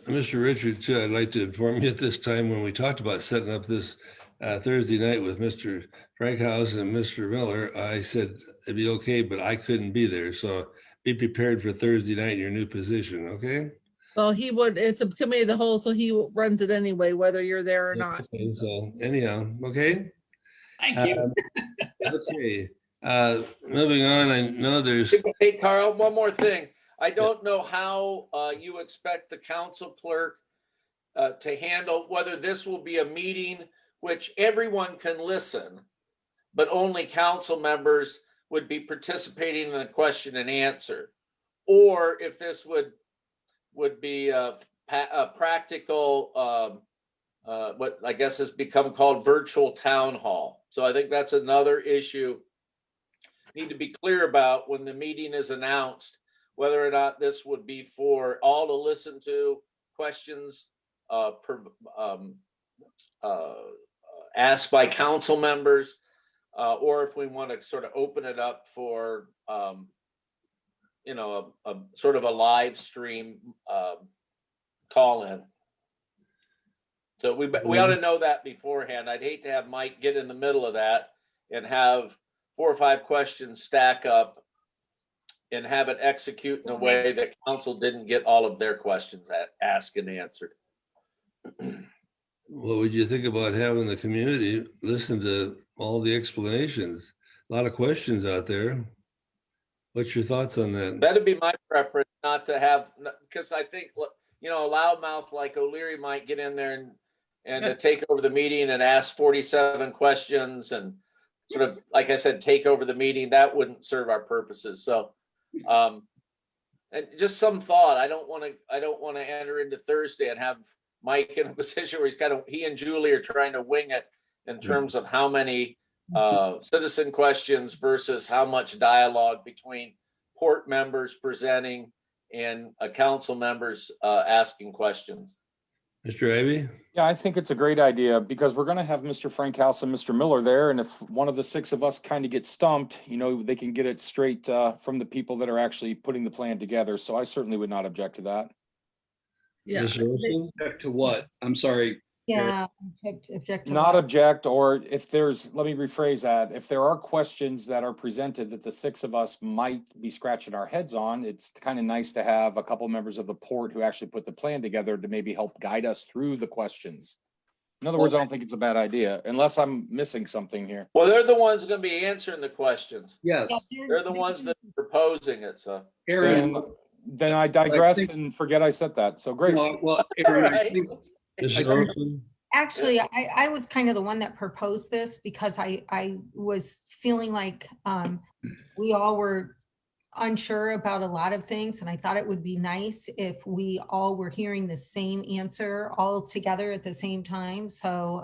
Mr. Richard, too, I'd like to inform you at this time when we talked about setting up this Thursday night with Mr. Frankhouse and Mr. Miller, I said it'd be okay, but I couldn't be there. So be prepared for Thursday night in your new position, okay?
Well, it's a committee of the whole, so he runs it anyway, whether you're there or not.
Okay, so anyhow, okay?
Thank you.
Okay, moving on, I know there's,
Hey, Carl, one more thing. I don't know how you expect the council clerk to handle whether this will be a meeting which everyone can listen, but only council members would be participating in the question and answer, or if this would be a practical, what I guess has become called virtual town hall. So I think that's another issue need to be clear about when the meeting is announced, whether or not this would be for all to listen to, questions asked by council members, or if we want to sort of open it up for a sort of a live stream call in. So we ought to know that beforehand. I'd hate to have Mike get in the middle of that and have 4 or 5 questions stack up and have it execute in a way that council didn't get all of their questions asked and answered.
what would you think about having the community listen to all the explanations? A lot of questions out there. What's your thoughts on that?
That'd be my preference, not to have, because I think, a loudmouth like O'Leary might get in there and take over the meeting and ask 47 questions and sort of, like I said, take over the meeting. That wouldn't serve our purposes. So, and just some thought. I don't want to enter into Thursday and have Mike in a position where he and Julie are trying to wing it in terms of how many citizen questions versus how much dialogue between port members presenting and council members asking questions.
Mr. Ivy?
Yeah, I think it's a great idea because we're going to have Mr. Frankhouse and Mr. Miller there. And if one of the 6 of us kind of gets stumped, they can get it straight from the people that are actually putting the plan together. So I certainly would not object to that.
Yeah.
Object to what? I'm sorry.
Yeah. Object to
Not
what?
object, or if let me rephrase that. If there are questions that are presented that the 6 of us might be scratching our heads on, it's kind of nice to have a couple members of the port who actually put the plan together to maybe help guide us through the questions. In other words, I don't think it's a bad idea, unless I'm missing something here.
Well, they're the ones going to be answering the questions.
Yes.
They're the ones that are proposing it. So,
Aaron.
Then I digress and forget I said that. So great.
Well, Aaron, I think
Actually, I was kind of the one that proposed this because I was feeling like we all were unsure about a lot of things. And I thought it would be nice if we all were hearing the same answer all together at the same time. So,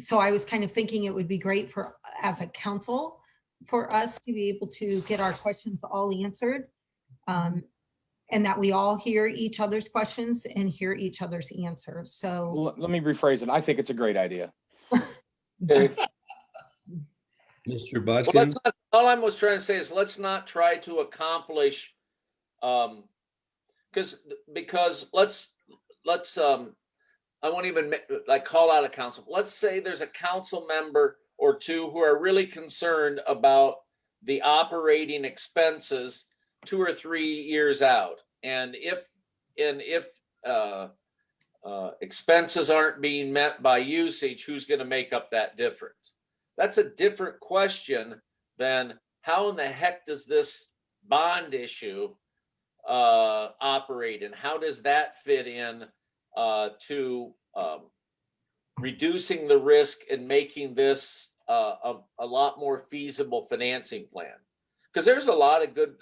so I was kind of thinking it would be great as a council for us to be able to get our questions all answered. And that we all hear each other's questions and hear each other's answers. So
Let me rephrase it. I think it's a great idea.
Okay.
Mr.
Well,
Bodkin?
let's not, all I was trying to say is let's not try to accomplish, because I won't even like call out a council. Let's say there's a council member or two who are really concerned about the operating expenses 2 or 3 years out. And if expenses aren't being met by usage, who's going to make up that difference? That's a different question than how in the heck does this bond issue operate, and how does that fit in to reducing the risk and making this a lot more feasible financing plan? Because there's a lot of good,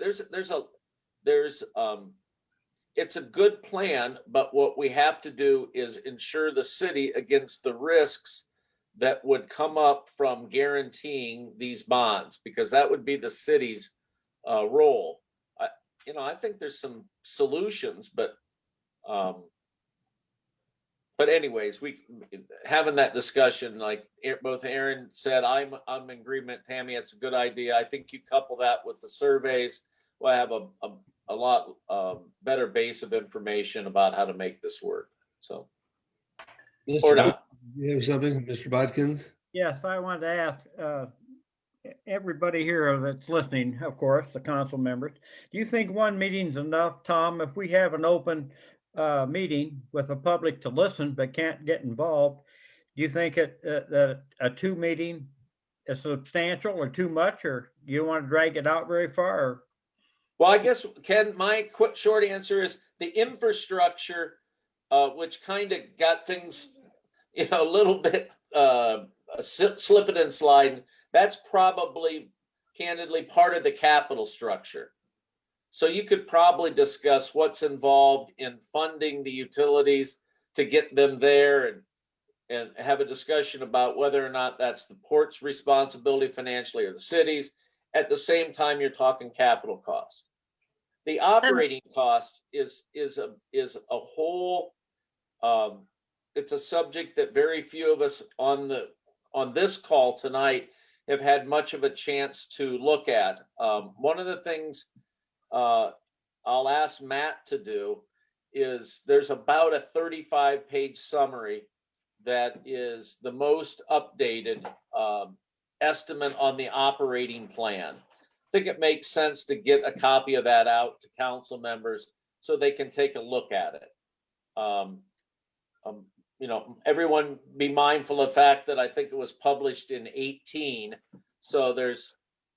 it's a good plan, but what we have to do is insure the city against the risks that would come up from guaranteeing these bonds, because that would be the city's role. I think there's some solutions, but anyways, we having that discussion, like both Aaron said, I'm in agreement. Tammy, it's a good idea. I think you couple that with the surveys, we'll have a lot better base of information about how to make this work. So, or not.
You have something, Mr. Bodkins?
Yes, I wanted to ask everybody here that's listening, of course, the council members, do you think one meeting's enough, Tom? If we have an open meeting with the public to listen but can't get involved, do you think that a 2 meeting is substantial or too much, or you don't want to drag it out very far? Or?
Well, I guess, Ken, my quick short answer is the infrastructure, which kind of got things, a little bit slipping and sliding. That's probably, candidly, part of the capital structure. So you could probably discuss what's involved in funding the utilities to get them there, and have a discussion about whether or not that's the port's responsibility financially or the city's. At the same time, you're talking capital cost. The operating cost is a whole, it's a subject that very few of us on this call tonight have had much of a chance to look at. One of the things I'll ask Matt to do is there's about a 35-page summary that is the most updated estimate on the operating plan. I think it makes sense to get a copy of that out to council members so they can take a look at it. Everyone be mindful of the fact that I think it was published in 2018. So there's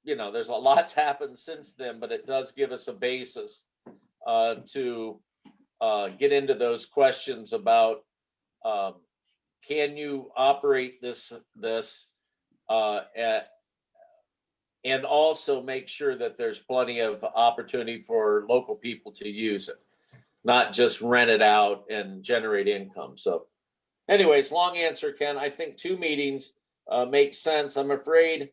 a lot's happened since then, but it does give us a basis to get into those questions about can you operate this and also make sure that there's plenty of opportunity for local people to use it, not just rent it out and generate income. So anyways, long answer, Ken. I think 2 meetings makes sense. I'm afraid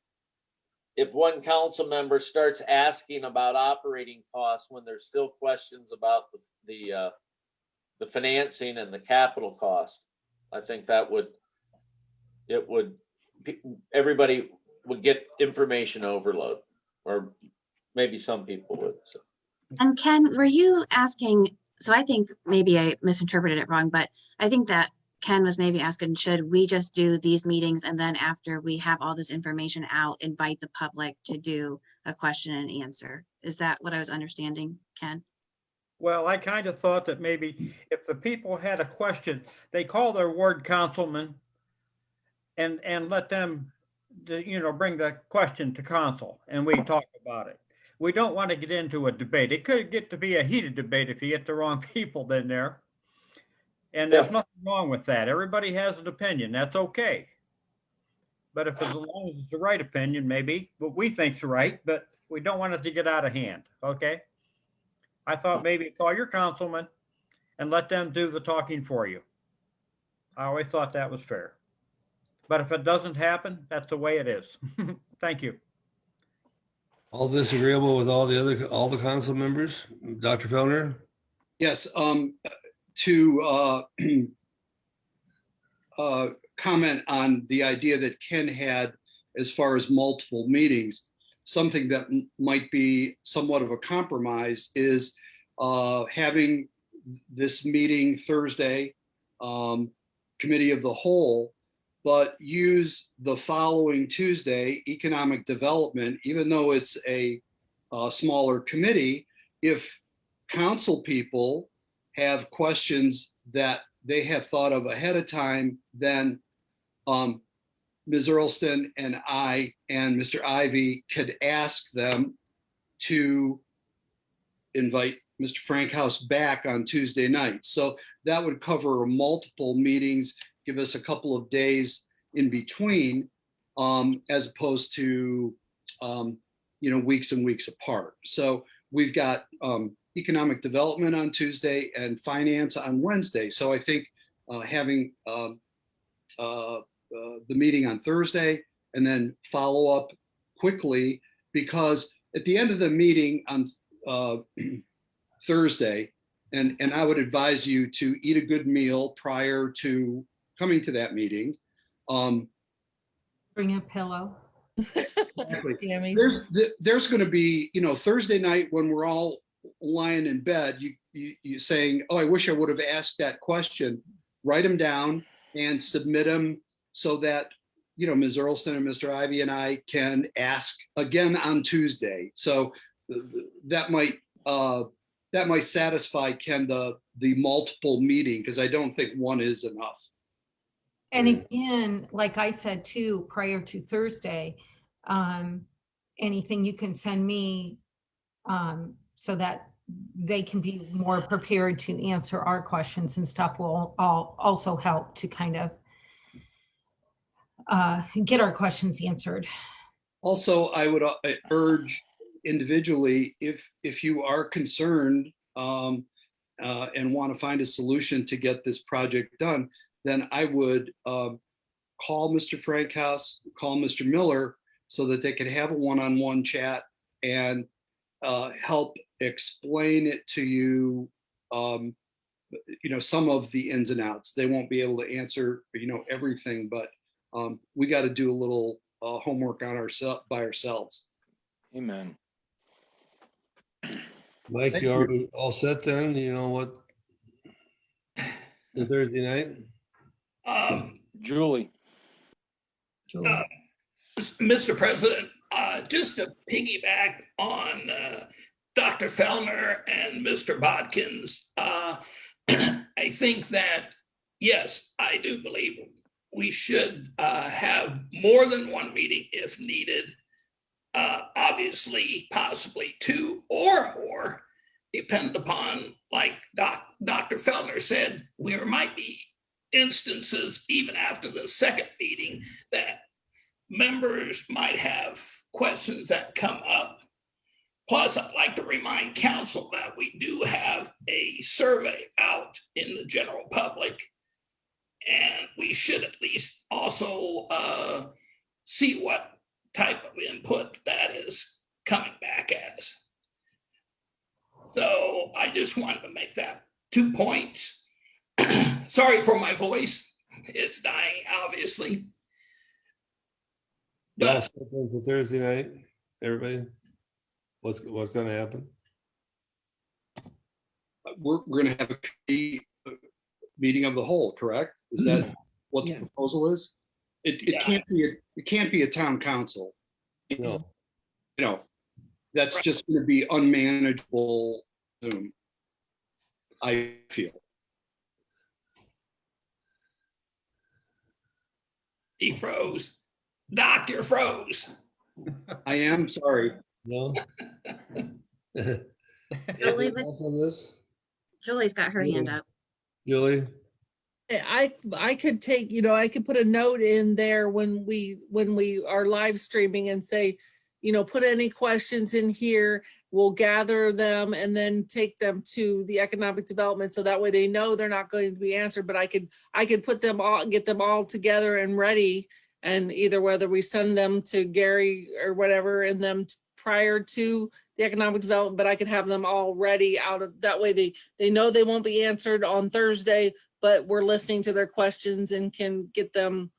if one council member starts asking about operating costs when there's still questions about the financing and the capital cost, I think everybody would get information overload, or maybe some people would. So.
And Ken, were you asking, so I think maybe I misinterpreted it wrong, but I think that Ken was maybe asking, should we just do these meetings and then after we have all this information out, invite the public to do a question and answer? Is that what I was understanding, Ken?
Well, I kind of thought that maybe if the people had a question, they call their ward councilman and let them, bring the question to council and we talk about it. We don't want to get into a debate. It could get to be a heated debate if you get the wrong people in there. And there's nothing wrong with that. Everybody has an opinion. That's okay. But if as long as it's the right opinion, maybe what we think's right, but we don't want it to get out of hand. Okay. I thought maybe call your councilman and let them do the talking for you. I always thought that was fair. But if it doesn't happen, that's the way it is. Thank you.
All this agreeable with all the council members? Dr. Fellner?
Yes, to comment on the idea that Ken had as far as multiple meetings, something that might be somewhat of a compromise is having this meeting Thursday, committee of the whole, but use the following Tuesday, economic development, even though it's a smaller committee, if council people have questions that they have thought of ahead of time, then Ms. Earlston and I and Mr. Ivy could ask them to invite Mr. Frankhouse back on Tuesday night. So that would cover multiple meetings, give us a couple of days in between, as opposed to, weeks and weeks apart. So we've got economic development on Tuesday and finance on Wednesday. So I think having the meeting on Thursday and then follow up quickly, because at the end of the meeting on Thursday, and I would advise you to eat a good meal prior to coming to that meeting.
Bring a pillow.
Exactly.
Jammies.
There's going to be, Thursday night when we're all lying in bed, you saying, oh, I wish I would have asked that question. Write them down and submit them so that, Ms. Earlston and Mr. Ivy and I can ask again on Tuesday. So that might satisfy Ken the multiple meeting, because I don't think one is enough.
And again, like I said too, prior to Thursday, anything you can send me so that they can be more prepared to answer our questions and stuff will also help to kind of get our questions answered.
Also, I would urge individually, if you are concerned and want to find a solution to get this project done, then I would call Mr. Frankhouse, call Mr. Miller, so that they could have a one-on-one chat and help explain it to you, some of the ins and outs. They won't be able to answer, everything, but we got to do a little homework on by ourselves.
Amen.
Mike,
Thank
you
you.
already all set then? You know what? The Thursday night?
Julie.
Mr. President, just to piggyback on Dr. Fellner and Mr. Bodkins, I think that, yes, I do believe we should have more than one meeting if needed. Obviously, possibly two or more, depending upon, like Dr. Fellner said, there might be instances even after the second meeting that members might have questions that come up. Plus, I'd like to remind council that we do have a survey out in the general public, and we should at least also see what type of input that is coming back as. So I just wanted to make that 2 points. Sorry for my voice. It's dying, obviously.
Y'all set them for Thursday night, everybody? What's going to happen?
We're going to have a meeting of the whole, correct? Is that what the proposal is? It can't be a town council.
No.
That's just going to be unmanageable Zoom, I feel.
He froze. Doc, you're froze.
I am sorry.
No.
Julie,
Anything else on this?
Julie's got her hand up.
Julie?
I could take, I could put a note in there when we are live streaming and say, put any questions in here, we'll gather them and then take them to the economic development. So that way they know they're not going to be answered, but I could put them all, get them all together and ready. And either whether we send them to Gary or whatever and them prior to the economic development, but I could have them all ready out of, that way they know they won't be answered on Thursday, but we're listening to their questions and can get them,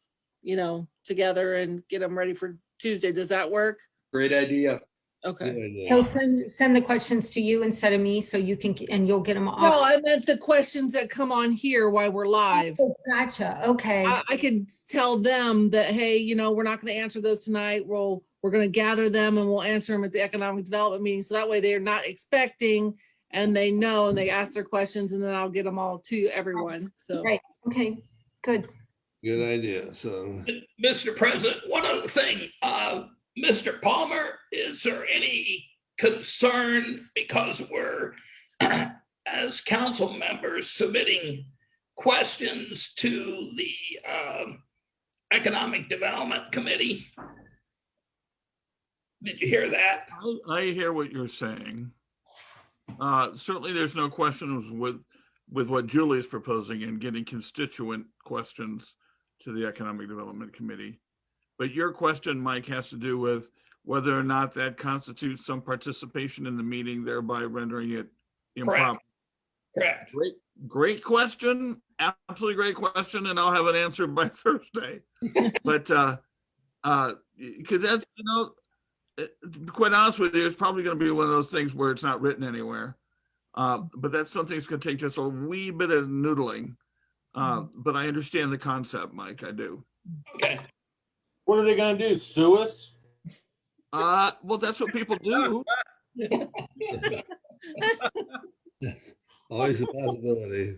together and get them ready for Tuesday. Does that work?
Great idea.
Okay.
They'll send the questions to you instead of me, so you can, and you'll get them
No,
off.
I meant the questions that come on here while we're live.
Oh, gotcha. Okay.
I could tell them that, hey, we're not going to answer those tonight. We're going to gather them and we'll answer them at the economic development meeting. So that way they're not expecting and they know and they ask their questions, and then I'll get them all to everyone. So.
Right. Okay, good.
Good idea. So,
Mr. President, one other thing, Mr. Palmer, is there any concern because we're, as council members, submitting questions to the Economic Development Committee? Did you hear that?
I hear what you're saying. Certainly, there's no questions with what Julie is proposing and getting constituent questions to the Economic Development Committee. But your question, Mike, has to do with whether or not that constitutes some participation in the meeting, thereby rendering it improper.
Correct.
Great question. Absolutely great question. And I'll have an answer by Thursday. But because that's, quite honest with you, it's probably going to be one of those things where it's not written anywhere. But that's something that's going to take just a wee bit of noodling. But I understand the concept, Mike. I do.
Okay.
What are they gonna do? Sue us?
Well, that's what people do.
yes, always a possibility.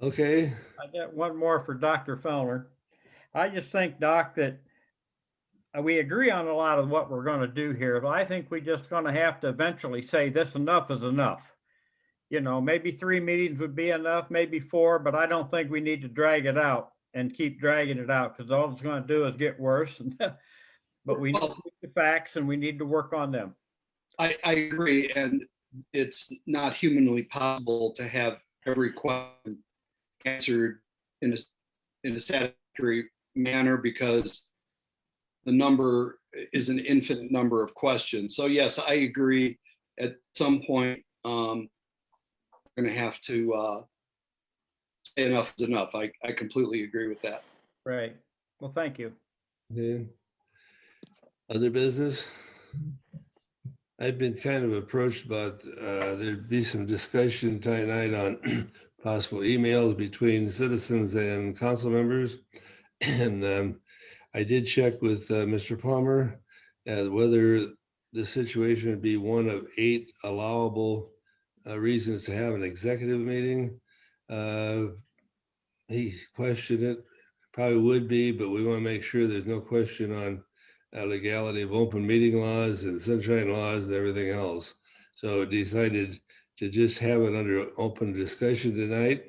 Okay.
I got one more for Dr. Fellner. I just think, Doc, that we agree on a lot of what we're going to do here, but I think we just going to have to eventually say this enough is enough. Maybe 3 meetings would be enough, maybe 4, but I don't think we need to drag it out and keep dragging it out, because all it's going to do is get worse. But we need the facts and we need to work on them.
I agree, and it's not humanly possible to have every question answered in a satisfactory manner, because the number is an infinite number of questions. So yes, I agree. At some point, we're going to have to say enough is enough. I completely agree with that.
Right. Well, thank you.
Yeah. Other business? I've been kind of approached about there'd be some discussion tonight on possible emails between citizens and council members. And I did check with Mr. Palmer whether the situation would be one of 8 allowable reasons to have an executive meeting. He questioned it, probably would be, but we want to make sure there's no question on legality of open meeting laws and sunshine laws and everything else. So decided to just have it under open discussion tonight,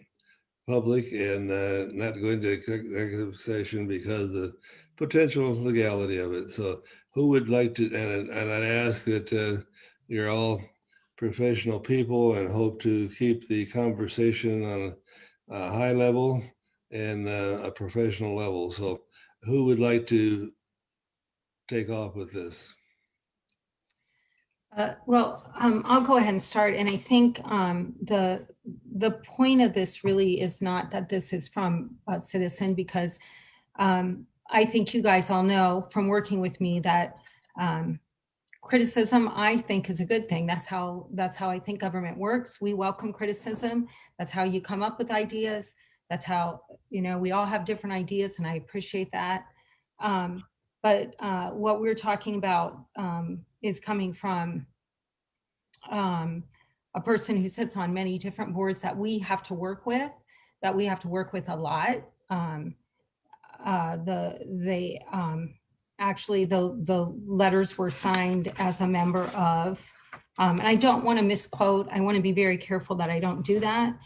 public, and not go into executive session because of the potential legality of it. So who would like to, and I'd ask that you're all professional people and hope to keep the conversation on a high level and a professional level. So who would like to take off with this?
I'll go ahead and start. And I think the point of this really is not that this is from a citizen, because I think you guys all know from working with me that criticism, I think, is a good thing. That's how I think government works. We welcome criticism. That's how you come up with ideas. That's how, we all have different ideas, and I appreciate that. But what we're talking about is coming from a person who sits on many different boards that we have to work with, a lot. Actually, the letters were signed as a member of, and I don't want to misquote. I want to be very careful that I don't do that.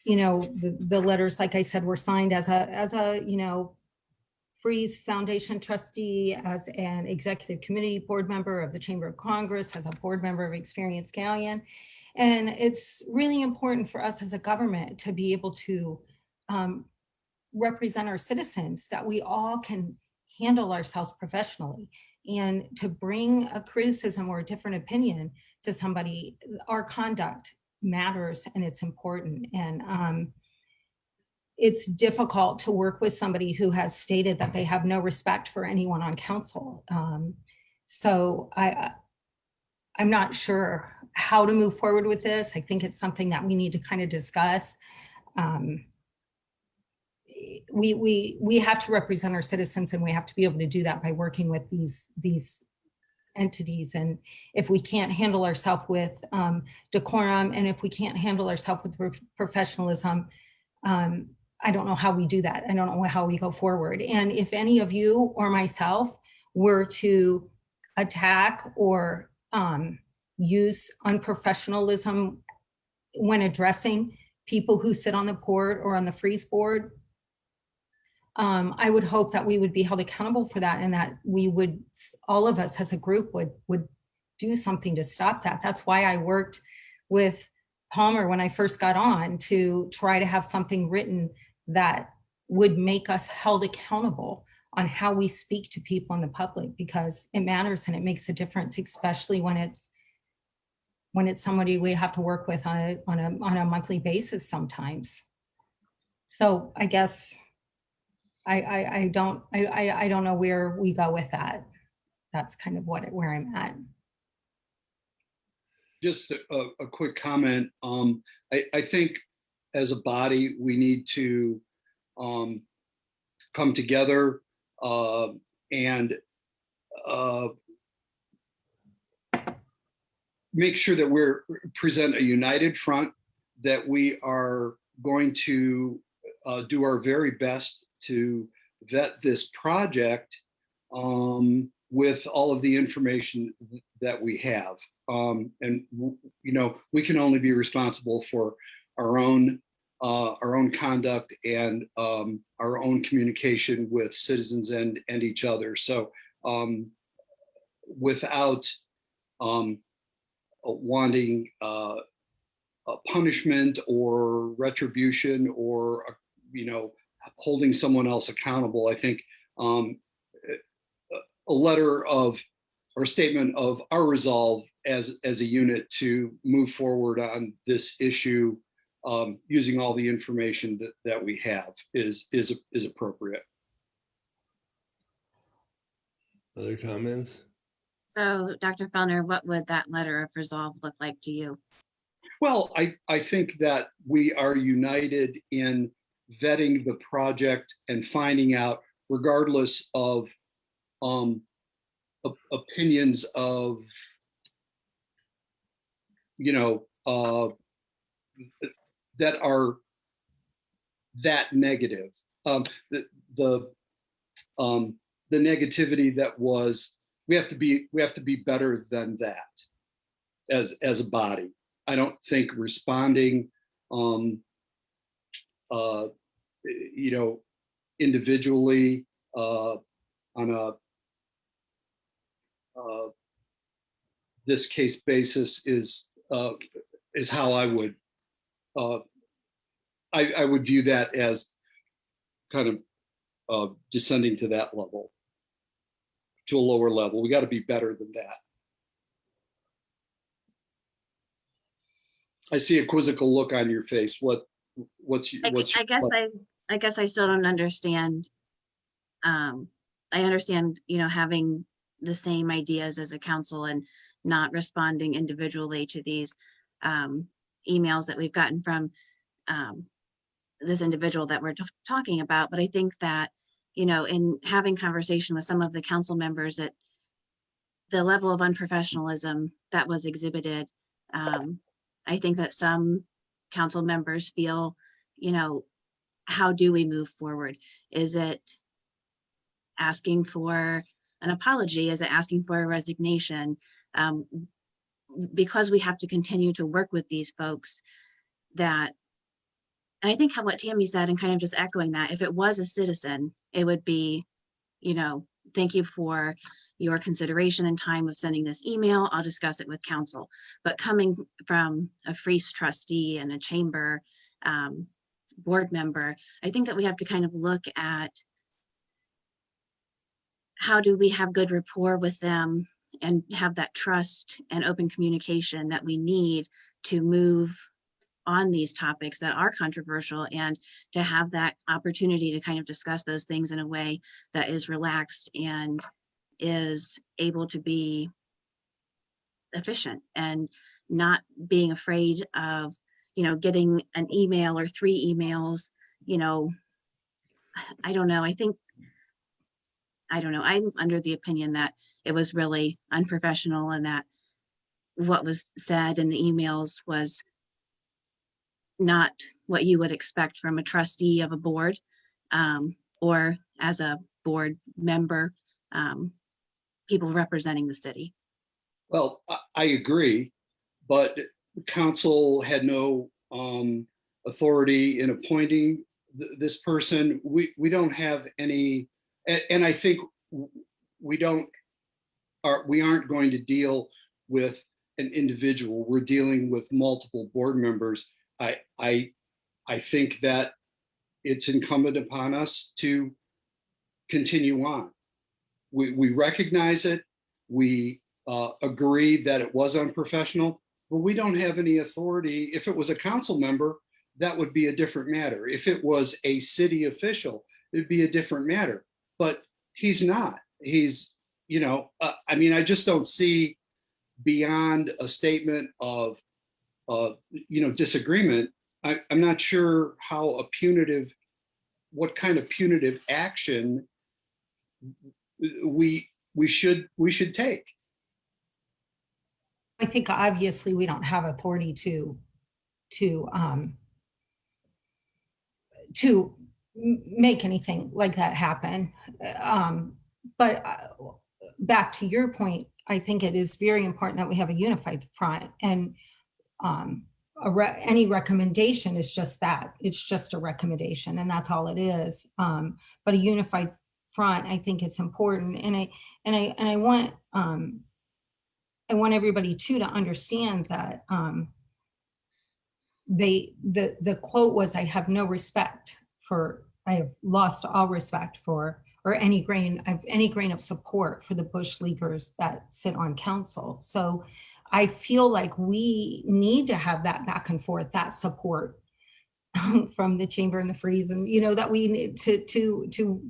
The letters, like I said, were signed as a Freeze Foundation trustee, as an executive committee board member of the Chamber of Congress, as a board member of Experience Galleon. And it's really important for us as a government to be able to represent our citizens, that we all can handle ourselves professionally. And to bring a criticism or a different opinion to somebody, our conduct matters and it's important. And it's difficult to work with somebody who has stated that they have no respect for anyone on council. So I'm not sure how to move forward with this. I think it's something that we need to kind of discuss. We have to represent our citizens, and we have to be able to do that by working with these entities. And if we can't handle ourselves with decorum, and if we can't handle ourselves with professionalism, I don't know how we do that. I don't know how we go forward. And if any of you or myself were to attack or use unprofessionalism when addressing people who sit on the board or on the freeze board, I would hope that we would be held accountable for that, and that we would, all of us as a group would do something to stop that. That's why I worked with Palmer when I first got on, to try to have something written that would make us held accountable on how we speak to people in the public, because it matters and it makes a difference, especially when it's somebody we have to work with on a monthly basis sometimes. So I guess I don't know where we go with that. That's kind of where I'm at.
Just a quick comment. I think as a body, we need to come together and make sure that we're present a united front, that we are going to do our very best to vet this project with all of the information that we have. And you know, we can only be responsible for our own conduct and our own communication with citizens and each other. So without wanting a punishment or retribution or you know, holding someone else accountable, I think a letter of or statement of our resolve as a unit to move forward on this issue using all the information that we have is appropriate.
Other comments?
So Dr. Fellner, what would that letter of resolve look like to you?
Well, I think that we are united in vetting the project and finding out, regardless of opinions of, you know, that are that negative. The negativity that was, we have to be better than that as a body. I don't think responding, you know, individually on a this case basis is how I would I would view that as kind of descending to that level, to a lower level. We got to be better than that. I see a quizzical look on your face.
I guess I still don't understand. I understand, you know, having the same ideas as a council and not responding individually to these emails that we've gotten from this individual that we're talking about. But I think that, you know, in having conversation with some of the council members, that the level of unprofessionalism that was exhibited, I think that some council members feel, you know, how do we move forward? Is it asking for an apology? Is it asking for a resignation? Because we have to continue to work with these folks, that, and I think what Tammy said, and kind of just echoing that, if it was a citizen, it would be, you know, thank you for your consideration and time of sending this email. I'll discuss it with council. But coming from a Freeze trustee and a chamber, board member, I think that we have to kind of look at how do we have good rapport with them and have that trust and open communication that we need to move on these topics that are controversial, and to have that opportunity to kind of discuss those things in a way that is relaxed and is able to be efficient, and not being afraid of, you know, getting an email or 3 emails, you know. I don't know. I don't know. I'm under the opinion that it was really unprofessional, and that what was said in the emails was not what you would expect from a trustee of a board, or as a board member, people representing the city.
Well, I agree, but the council had no authority in appointing this person. We don't have any, and I think we aren't going to deal with an individual. We're dealing with multiple board members. I think that it's incumbent upon us to continue on. We recognize it. We agree that it was unprofessional, but we don't have any authority. If it was a council member, that would be a different matter. If it was a city official, it'd be a different matter. But he's not. He's, you know, I mean, I just don't see beyond a statement of, you know, disagreement. I'm not sure how a punitive, what kind of punitive action we should take.
I think obviously we don't have authority to make anything like that happen. But back to your point, I think it is very important that we have a unified front, and any recommendation is just that. It's just a recommendation, and that's all it is. But a unified front, I think it's important, and I want everybody too to understand that the quote was, "I have no respect for, I have lost all respect for, or any grain of support for the Bush Leaguers that sit on council." So I feel like we need to have that back and forth, that support from the chamber and the Freeze, and you know, that we need to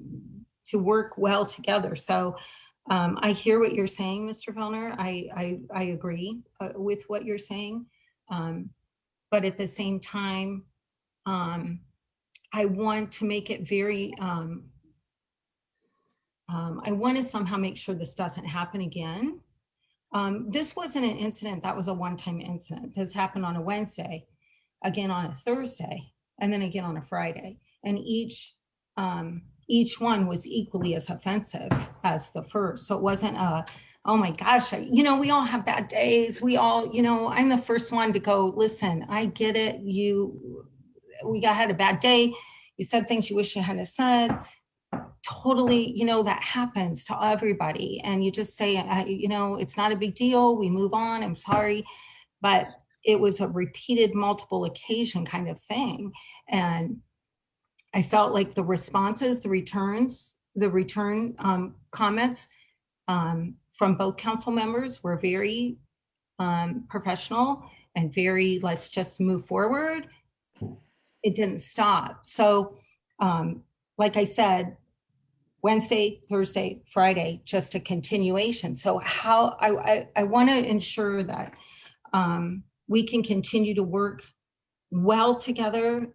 work well together. So I hear what you're saying, Mr. Vellner. I agree with what you're saying. But at the same time, I want to make it very, I want to somehow make sure this doesn't happen again. This wasn't an incident that was a one-time incident. This happened on a Wednesday, again on a Thursday, and then again on a Friday. And each one was equally as offensive as the first. So it wasn't a, oh my gosh, you know, we all have bad days. We all, you know, I'm the first one to go, listen, I get it. We had a bad day. You said things you wish you hadn't said. Totally, you know, that happens to everybody. And you just say, you know, it's not a big deal. We move on. I'm sorry. But it was a repeated multiple occasion kind of thing. And I felt like the responses, the return comments from both council members were very professional and very, let's just move forward. It didn't stop. So like I said, Wednesday, Thursday, Friday, just a continuation. So how I want to ensure that we can continue to work well together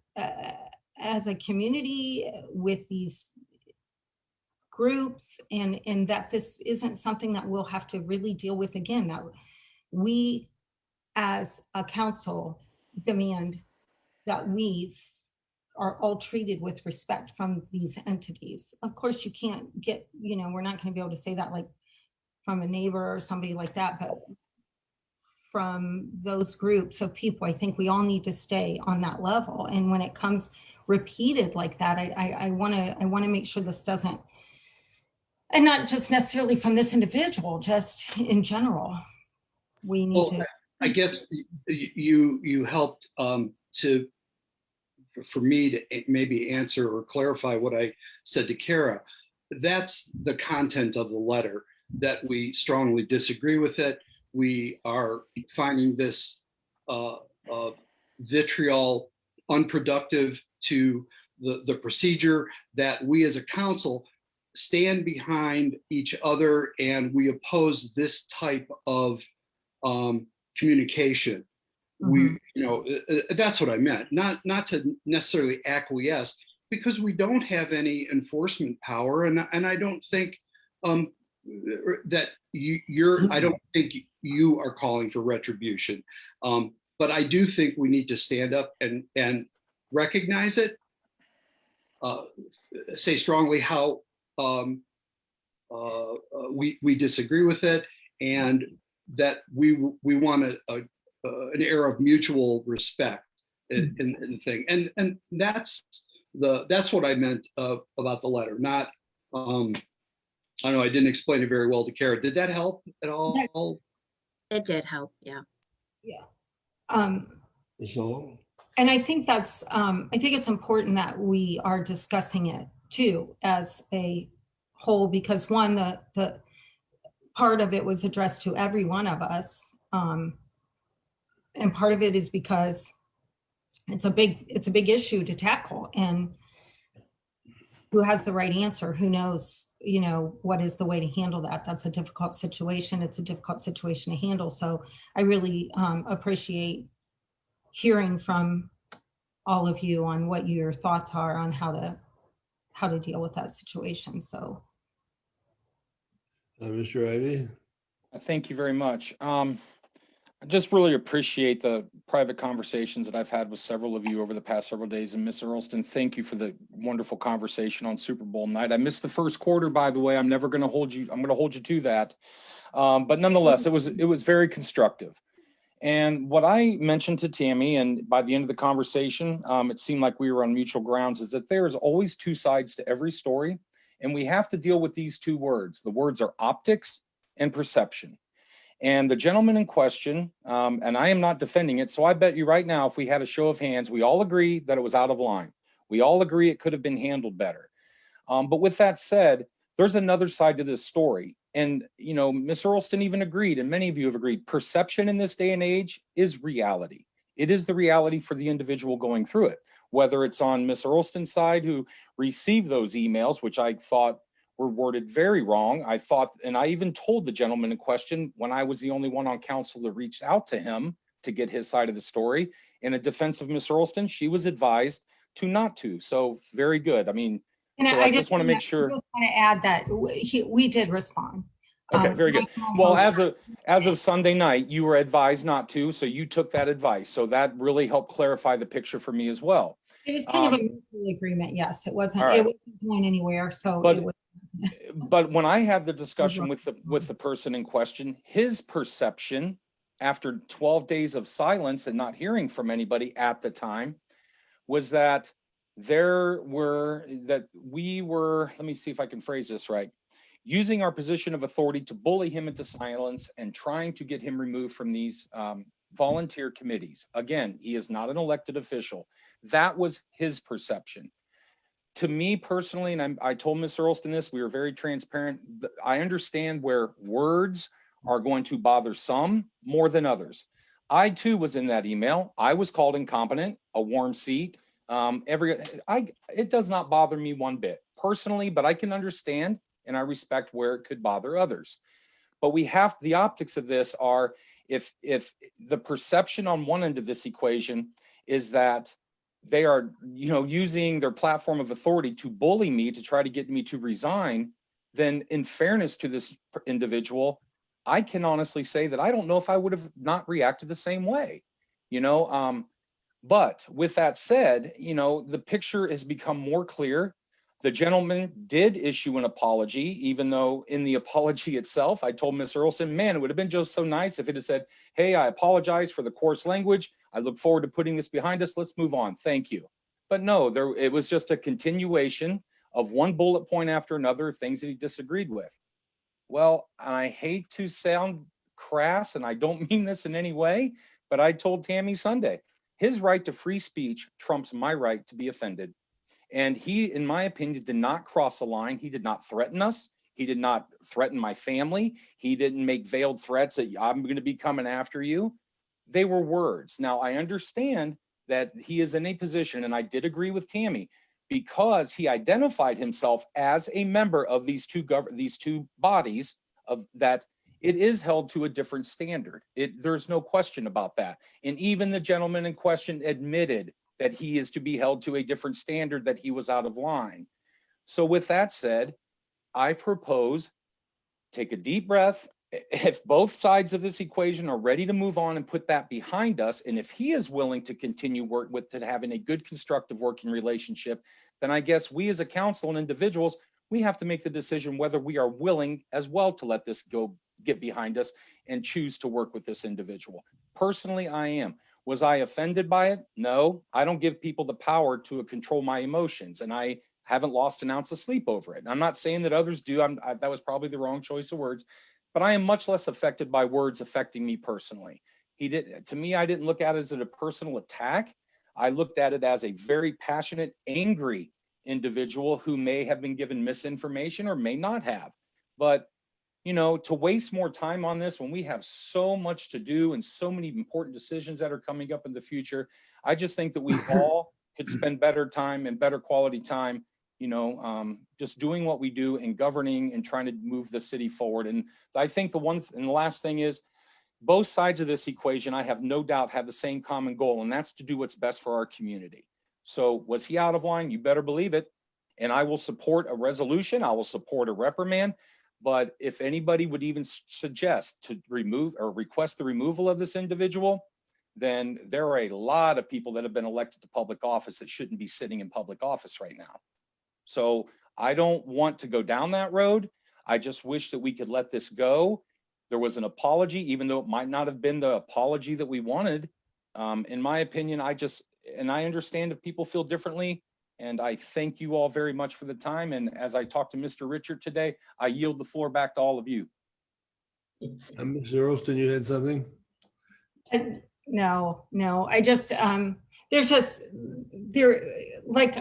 as a community with these groups, and that this isn't something that we'll have to really deal with again. That we as a council demand that we are all treated with respect from these entities. Of course, you can't get, you know, we're not going to be able to say that like from a neighbor or somebody like that, but from those groups of people, I think we all need to stay on that level. And when it comes repeated like that, I want to make sure this doesn't, and not just necessarily from this individual, just in general, we need to.
I guess you helped to for me to maybe answer or clarify what I said to Kara. That's the content of the letter, that we strongly disagree with it. We are finding this vitriol unproductive to the procedure, that we as a council stand behind each other and we oppose this type of communication. We, that's what I meant, not to necessarily acquiesce, because we don't have any enforcement power, and I don't think that I don't think you are calling for retribution, but I do think we need to stand up and recognize it, say strongly how we disagree with it, and that we want an era of mutual respect in the thing, and that's what I meant about the letter. Not I know I didn't explain it very well to Kara. Did that help at all?
It did help, yeah.
Yeah.
So,
And I think that's, I think it's important that we are discussing it too as a whole, because one, the part of it was addressed to every one of us. And part of it is because it's a big issue to tackle, and who has the right answer? Who knows, what is the way to handle that? That's a difficult situation. It's a difficult situation to handle. So I really appreciate hearing from all of you on what your thoughts are on how to deal with that situation. So.
Mr. Ivy?
Thank you very much. I just really appreciate the private conversations that I've had with several of you over the past several days. And Ms. Earlston, thank you for the wonderful conversation on Super Bowl night. I missed the first quarter, by the way. I'm never going to hold you. I'm going to hold you to that. But nonetheless, it was very constructive. And what I mentioned to Tammy, and by the end of the conversation, it seemed like we were on mutual grounds, is that there's always two sides to every story. And we have to deal with these two words. The words are optics and perception. And the gentleman in question, and I am not defending it, so I bet you right now, if we had a show of hands, we all agree that it was out of line. We all agree it could have been handled better. But with that said, there's another side to this story. And, Ms. Earlston even agreed, and many of you have agreed, perception in this day and age is reality. It is the reality for the individual going through it, whether it's on Ms. Earlston's side, who received those emails, which I thought were worded very wrong. I thought, and I even told the gentleman in question, when I was the only one on council that reached out to him to get his side of the story, in a defense of Ms. Earlston, she was advised to not to. So very good. I mean,
And
so I just want to make sure.
I just want to add that we did respond.
Okay, very good. Well, as of Sunday night, you were advised not to, so you took that advice. So that really helped clarify the picture for me as well.
It was kind of a mutual agreement. Yes, it wasn't.
All right.
It wasn't going anywhere. So.
But when I had the discussion with the person in question, his perception after 12 days of silence and not hearing from anybody at the time was that we were, let me see if I can phrase this right, using our position of authority to bully him into silence and trying to get him removed from these volunteer committees. Again, he is not an elected official. That was his perception. To me personally, and I told Ms. Earlston this, we were very transparent. I understand where words are going to bother some more than others. I too was in that email. I was called incompetent, a warm seat. It does not bother me one bit personally, but I can understand and I respect where it could bother others. But the optics of this are, if the perception on one end of this equation is that they are, using their platform of authority to bully me, to try to get me to resign, then in fairness to this individual, I can honestly say that I don't know if I would have not reacted the same way, but with that said, the picture has become more clear. The gentleman did issue an apology, even though in the apology itself, I told Ms. Earlston, man, it would have been just so nice if it had said, hey, I apologize for the coarse language. I look forward to putting this behind us. Let's move on. Thank you. But no, it was just a continuation of one bullet point after another, things that he disagreed with. Well, I hate to sound crass, and I don't mean this in any way, but I told Tammy Sunday, His right to free speech trumps my right to be offended. And he, in my opinion, did not cross the line. He did not threaten us. He did not threaten my family. He didn't make veiled threats that I'm going to be coming after you. They were words. Now, I understand that he is in a position, and I did agree with Tammy, because he identified himself as a member of these two bodies, of that it is held to a different standard. There's no question about that. And even the gentleman in question admitted that he is to be held to a different standard, that he was out of line. So with that said, I propose, take a deep breath. If both sides of this equation are ready to move on and put that behind us, and if he is willing to continue having a good constructive working relationship, then I guess we as a council and individuals, we have to make the decision whether we are willing as well to let this get behind us and choose to work with this individual. Personally, I am. Was I offended by it? No, I don't give people the power to control my emotions, and I haven't lost an ounce of sleep over it. I'm not saying that others do. That was probably the wrong choice of words, but I am much less affected by words affecting me personally. To me, I didn't look at it as a personal attack. I looked at it as a very passionate, angry individual who may have been given misinformation or may not have. But to waste more time on this when we have so much to do and so many important decisions that are coming up in the future, I just think that we all could spend better time and better quality time, just doing what we do and governing and trying to move the city forward. And I think the last thing is, both sides of this equation, I have no doubt, have the same common goal, and that's to do what's best for our community. So was he out of line? You better believe it. And I will support a resolution. I will support a reprimand. But if anybody would even suggest to remove or request the removal of this individual, then there are a lot of people that have been elected to public office that shouldn't be sitting in public office right now. So I don't want to go down that road. I just wish that we could let this go. There was an apology, even though it might not have been the apology that we wanted. In my opinion, I understand if people feel differently. And I thank you all very much for the time. And as I talked to Mr. Richard today, I yield the floor back to all of you.
Mr. Earlston, you had something?
No, I just, there's just, there, like,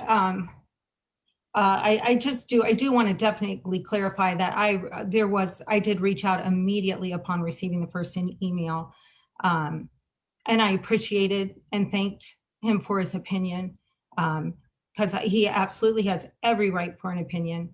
I do want to definitely clarify that I did reach out immediately upon receiving the first email. And I appreciated and thanked him for his opinion, because he absolutely has every right for an opinion.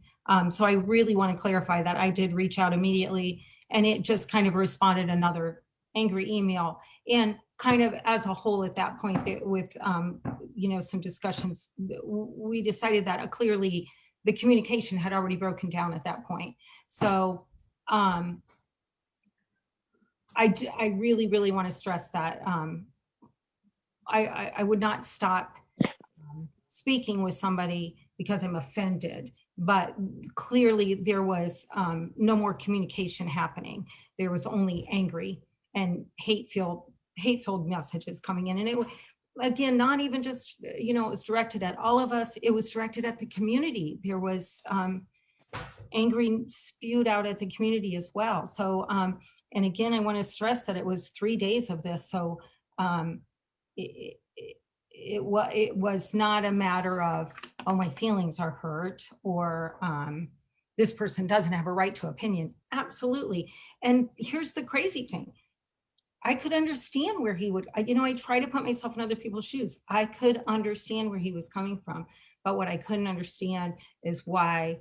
So I really want to clarify that I did reach out immediately, and it just kind of responded another angry email. And kind of as a whole at that point, with some discussions, we decided that clearly the communication had already broken down at that point. So I really, really want to stress that I would not stop speaking with somebody because I'm offended, but clearly there was no more communication happening. There was only angry and hate-filled messages coming in. And it, again, not even just, it was directed at all of us. It was directed at the community. There was angry spewed out at the community as well. So, and again, I want to stress that it was 3 days of this. So it was not a matter of, oh, my feelings are hurt, or this person doesn't have a right to opinion. Absolutely. And here's the crazy thing. I could understand where he would, I try to put myself in other people's shoes. I could understand where he was coming from, but what I couldn't understand is why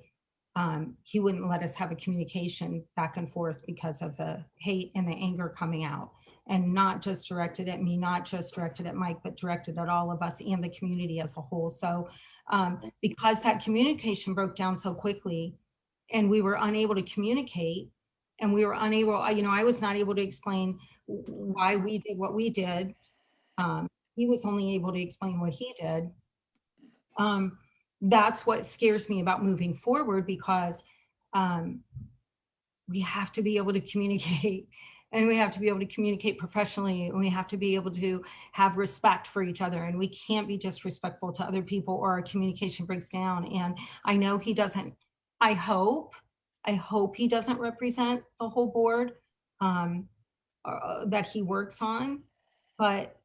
he wouldn't let us have a communication back and forth because of the hate and the anger coming out, and not just directed at me, not just directed at Mike, but directed at all of us and the community as a whole. So because that communication broke down so quickly and we were unable to communicate, and we were unable, I was not able to explain why we did what we did. He was only able to explain what he did. That's what scares me about moving forward, because we have to be able to communicate, and we have to be able to communicate professionally, and we have to be able to have respect for each other, and we can't be disrespectful to other people or our communication breaks down. And I know he doesn't, I hope he doesn't represent the whole board that he works on, but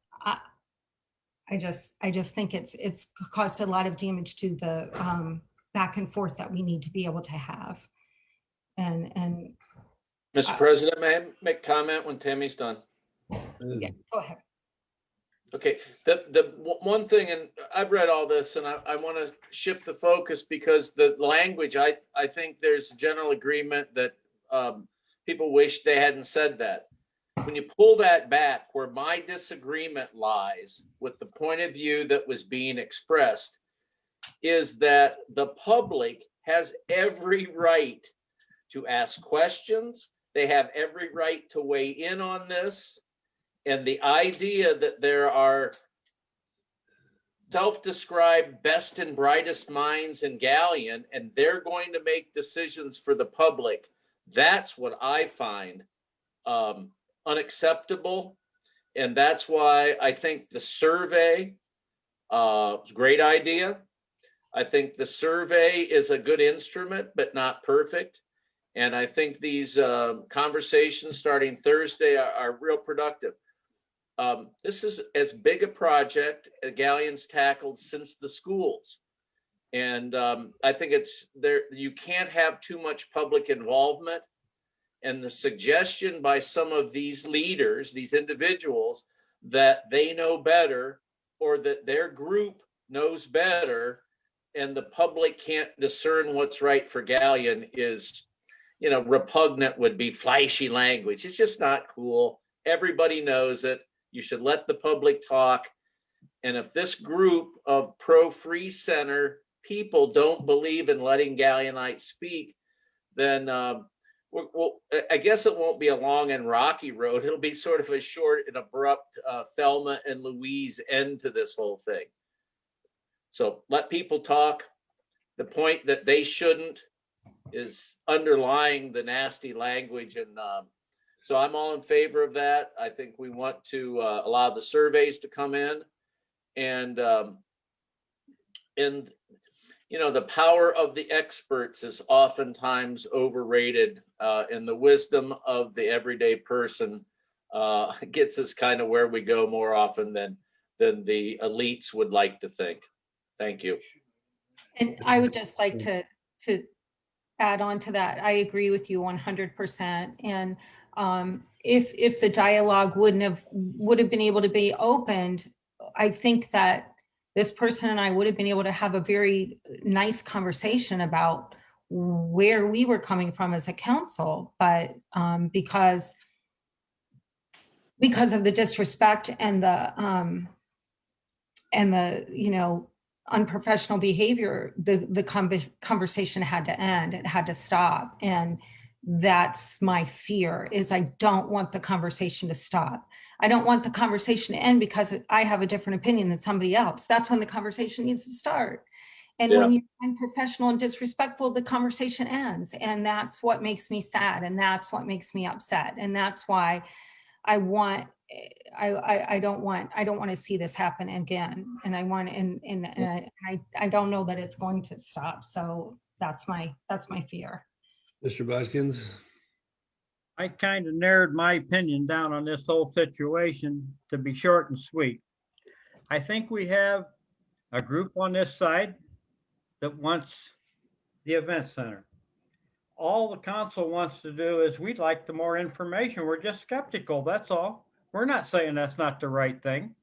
I just think it's caused a lot of damage to the back and forth that we need to be able to have. And
Mr. President, may I make comment when Tammy's done?
yeah, go ahead.
Okay, one thing, and I've read all this, and I want to shift the focus because the language, I think there's general agreement that people wish they hadn't said that. When you pull that back, where my disagreement lies with the point of view that was being expressed, is that the public has every right to ask questions. They have every right to weigh in on this. And the idea that there are self-described best and brightest minds in Galleon, and they're going to make decisions for the public, that's what I find unacceptable. And that's why I think the survey is a great idea. I think the survey is a good instrument, but not perfect. And I think these conversations starting Thursday are real productive. This is as big a project Galleon's tackled since the schools. And I think it's there, you can't have too much public involvement. And the suggestion by some of these leaders, these individuals, that they know better or that their group knows better and the public can't discern what's right for Galleon is, you know, repugnant would be flashy language. It's just not cool. Everybody knows it. You should let the public talk. And if this group of pro-free center people don't believe in letting Galleonites speak, then I guess it won't be a long and rocky road. It'll be sort of a short and abrupt Thelma and Louise end to this whole thing. So let people talk. The point that they shouldn't is underlying the nasty language. And so I'm all in favor of that. I think we want to allow the surveys to come in, and you know, the power of the experts is oftentimes overrated, and the wisdom of the everyday person gets us kind of where we go more often than the elites would like to think. Thank you.
And I would just like to add on to that. I agree with you 100%. And if the dialogue would have been able to be opened, I think that this person and I would have been able to have a very nice conversation about where we were coming from as a council, but because of the disrespect and the you know, unprofessional behavior, the conversation had to end. It had to stop. And that's my fear, is I don't want the conversation to stop. I don't want the conversation to end because I have a different opinion than somebody else. That's when the conversation needs to start. And when you're unprofessional and disrespectful, the conversation ends. And that's what makes me sad. And that's what makes me upset. And that's why I don't want to see this happen again. And I want, and I don't know that it's going to stop. So that's my fear.
Mr. Bodkins?
I kind of narrowed my opinion down on this whole situation to be short and sweet. I think we have a group on this side that wants the event center. All the council wants to do is, we'd like the more information. We're just skeptical, that's all. We're not saying that's not the right thing.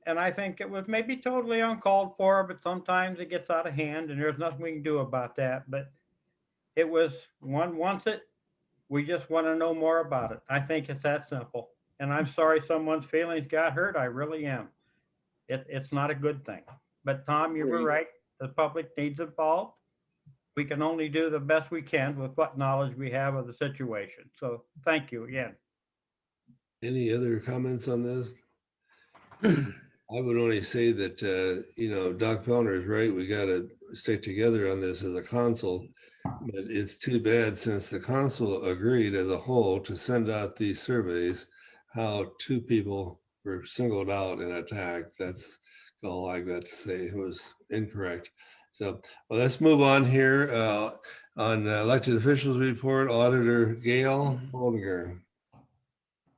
And I think it was maybe totally uncalled for, but sometimes it gets out of hand and there's nothing we can do about that. But it was, one wants it, we just want to know more about it. I think it's that simple. And I'm sorry someone's feelings got hurt, I really am. It's not a good thing. But Tom, you were right, the public needs involved. We can only do the best we can with what knowledge we have of the situation. So thank you again.
Any other comments on this? I would only say that, you know, Doc Pellner is right. We got to stick together on this as a council. But it's too bad, since the council agreed as a whole to send out these surveys, how two people were singled out and attacked. That's all I got to say. It was incorrect. So, well, let's move on here on elected officials report. Auditor Gail Boldinger.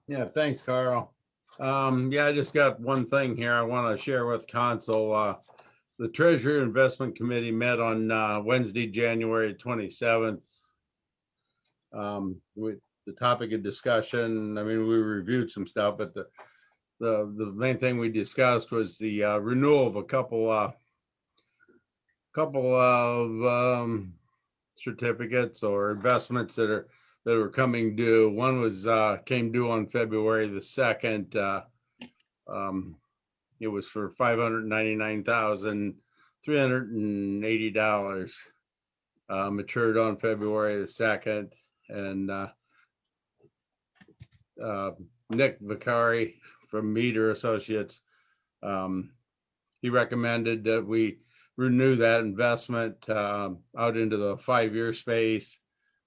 Yeah, thanks, Carl.
Yeah, I just got one thing here I want to share with council. The Treasury Investment Committee met on Wednesday, January 27th. With the topic of discussion, I mean, we reviewed some stuff, but the main thing we discussed was the renewal of a couple of certificates or investments that are coming due. One was came due on February the 2nd. It was for $599,380. Matured on February the 2nd, and Nick Vicari from Meter Associates, he recommended that we renew that investment out into the 5-year space,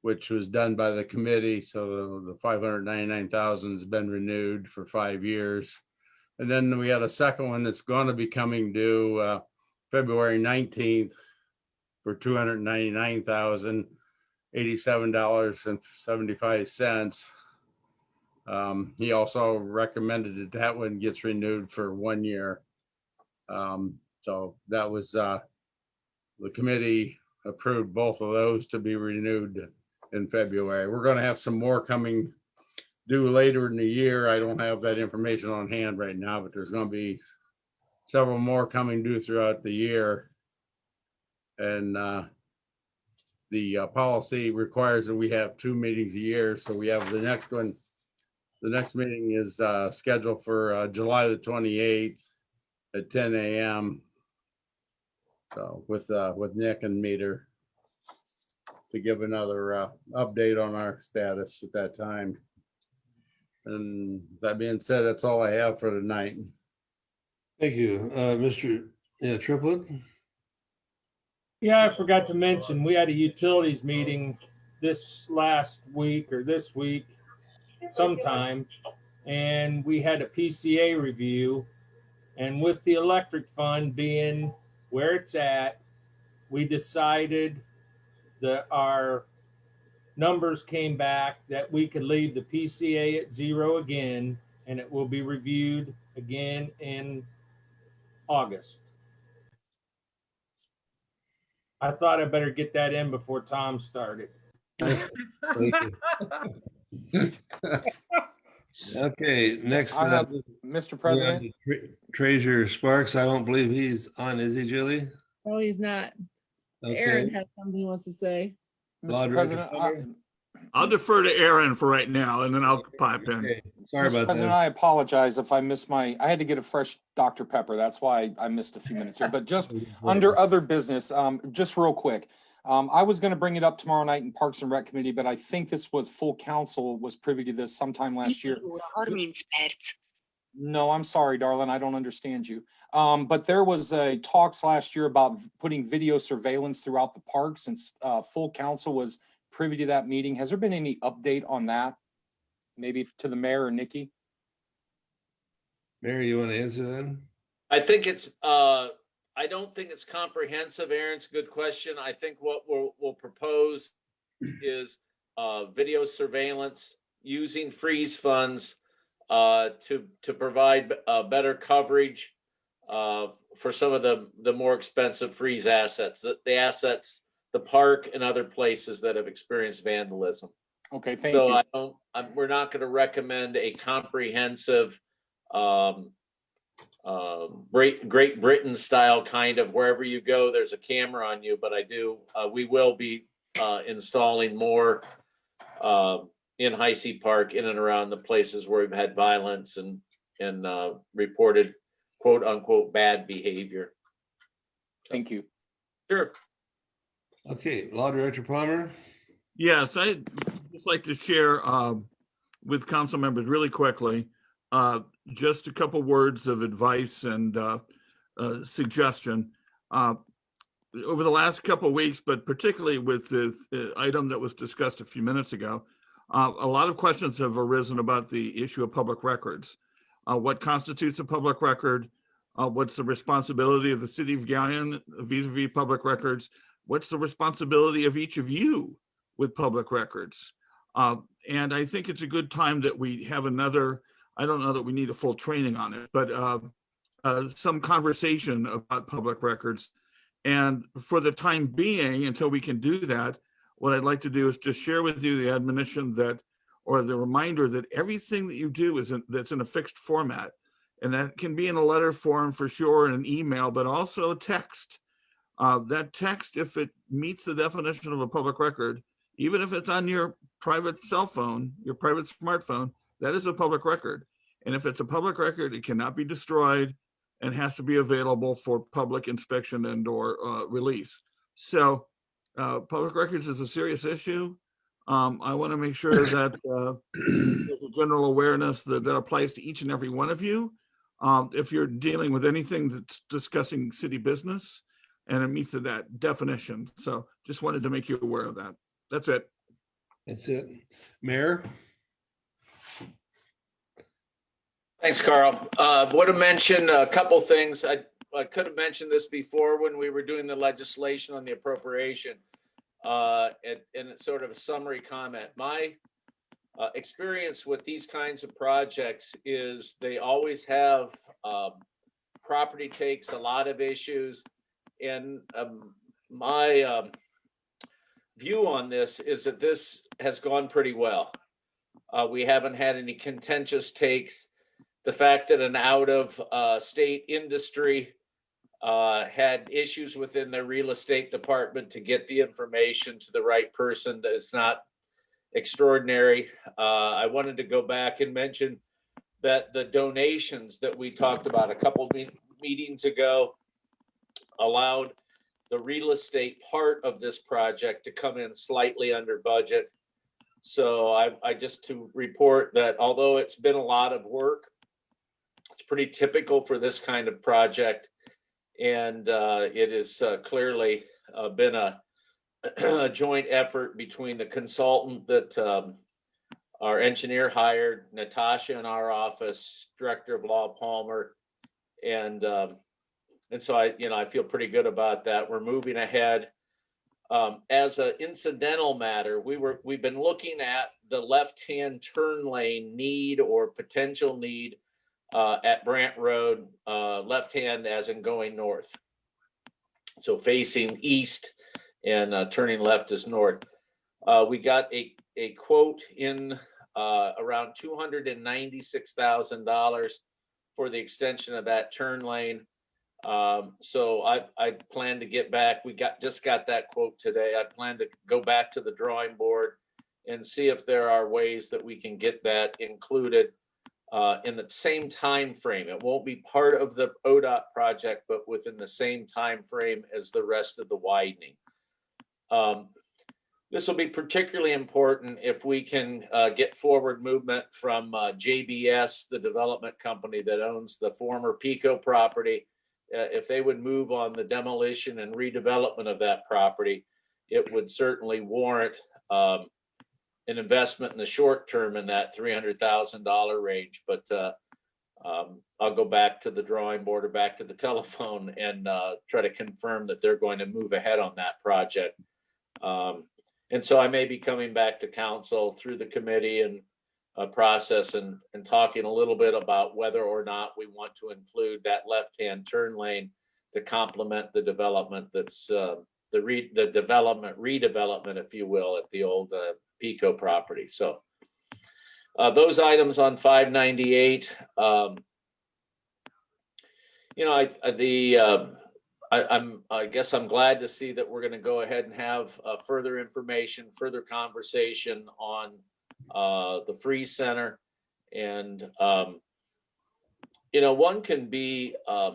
which was done by the committee. So the 599,000 has been renewed for 5 years. And then we had a second one that's going to be coming due February 19th for $299,087.75. He also recommended that one gets renewed for 1 year. So that was the committee approved both of those to be renewed in February. We're going to have some more coming due later in the year. I don't have that information on hand right now, but there's going to be several more coming due throughout the year. And the policy requires that we have 2 meetings a year. So we have the next one. The next meeting is scheduled for July the 28th at 10 a.m. So with Nick and Meter to give another update on our status at that time. And that being said, that's all I have for tonight.
Thank you, Mr. Triplett.
Yeah, I forgot to mention, we had a utilities meeting this last week or this week sometime, and we had a PCA review. And with the electric fund being where it's at, we decided that our numbers came back that we could leave the PCA at 0 again, and it will be reviewed again in August. I thought I better get that in before Tom started.
Thank you. Okay, next.
I have, Mr. President.
Treasurer Sparks, I don't believe he's on, is he, Julie?
No, he's not.
Okay.
Aaron has something he wants to say.
Mr.
President,
I'll defer to Aaron for right now, and then I'll pipe in.
Okay. Sorry
Mr.
about
President,
that.
I apologize if I missed I had to get a fresh Dr. Pepper. That's why I missed a few minutes here, but just under other business, just real quick. I was going to bring it up tomorrow night in Parks and Rec Committee, but I think this was full council was privy to this sometime last year. No, I'm sorry, darling. I don't understand you. But there was a talks last year about putting video surveillance throughout the park, since full council was privy to that meeting. Has there been any update on that? Maybe to the mayor or Nikki?
Mary, you want to answer that?
I think it's, I don't think it's comprehensive. Aaron's a good question. I think what we'll propose is video surveillance using freeze funds to provide better coverage for some of the more expensive freeze assets, the assets, the park and other places that have experienced vandalism.
Okay, thank you.
So we're not going to recommend a comprehensive Great Britain style kind of wherever you go, there's a camera on you, but we will be installing more in Heisey Park, in and around the places where we've had violence and reported quote unquote bad behavior.
Thank you.
Sure.
Okay, Law Director Palmer.
Yes, I'd just like to share with council members really quickly, just a couple words of advice and suggestion. Over the last couple of weeks, but particularly with the item that was discussed a few minutes ago, a lot of questions have arisen about the issue of public records. What constitutes a public record? What's the responsibility of the city of Galleon vis-a-vis public records? What's the responsibility of each of you with public records? And I think it's a good time that we have another I don't know that we need a full training on it, but some conversation about public records. And for the time being, until we can do that, what I'd like to do is just share with you the admonition that, or the reminder that everything that you do that's in a fixed format. And that can be in a letter form for sure, and an email, but also text. That text, if it meets the definition of a public record, even if it's on your private cell phone, your private smartphone, that is a public record. And if it's a public record, it cannot be destroyed and has to be available for public inspection and or release. So public records is a serious issue. I want to make sure that there's a general awareness that applies to each and every one of you. If you're dealing with anything that's discussing city business and it meets that definition. So just wanted to make you aware of that. That's it.
That's it. Mayor?
Thanks, Carl. Want to mention a couple things. I could have mentioned this before when we were doing the legislation on the appropriation. And it's sort of a summary comment. My experience with these kinds of projects is they always have property takes, a lot of issues. And my view on this is that this has gone pretty well. We haven't had any contentious takes. The fact that an out of state industry had issues within their real estate department to get the information to the right person is not extraordinary. I wanted to go back and mention that the donations that we talked about a couple meetings ago allowed the real estate part of this project to come in slightly under budget. So I just to report that although it's been a lot of work, it's pretty typical for this kind of project. And it has clearly been a joint effort between the consultant that our engineer hired, Natasha in our office, Director of Law Palmer, and so I feel pretty good about that. We're moving ahead. As an incidental matter, we've been looking at the left-hand turn lane need or potential need at Brant Road, left-hand as in going north. So facing east and turning left is north. We got a quote in around $296,000 for the extension of that turn lane. So I plan to get back. We just got that quote today. I plan to go back to the drawing board and see if there are ways that we can get that included in the same time frame. It won't be part of the ODOT project, but within the same time frame as the rest of the widening. This will be particularly important if we can get forward movement from JBS, the development company that owns the former Pico property. If they would move on the demolition and redevelopment of that property, it would certainly warrant an investment in the short term in that $300,000 range. But I'll go back to the drawing board or back to the telephone and try to confirm that they're going to move ahead on that project. And so I may be coming back to council through the committee and process and talking a little bit about whether or not we want to include that left-hand turn lane to complement the development that's the development, redevelopment, if you will, at the old Pico property. So those items on 598, I guess I'm glad to see that we're going to go ahead and have further information, further conversation on the Free Center. And, one can be a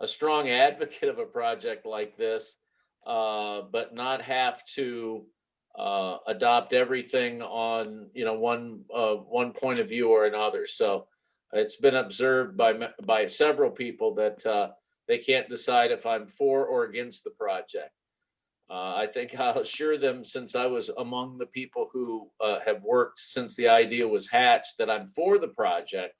strong advocate of a project like this, but not have to adopt everything on, one point of view or another. So it's been observed by several people that they can't decide if I'm for or against the project. I think I'll assure them, since I was among the people who have worked since the idea was hatched, that I'm for the project,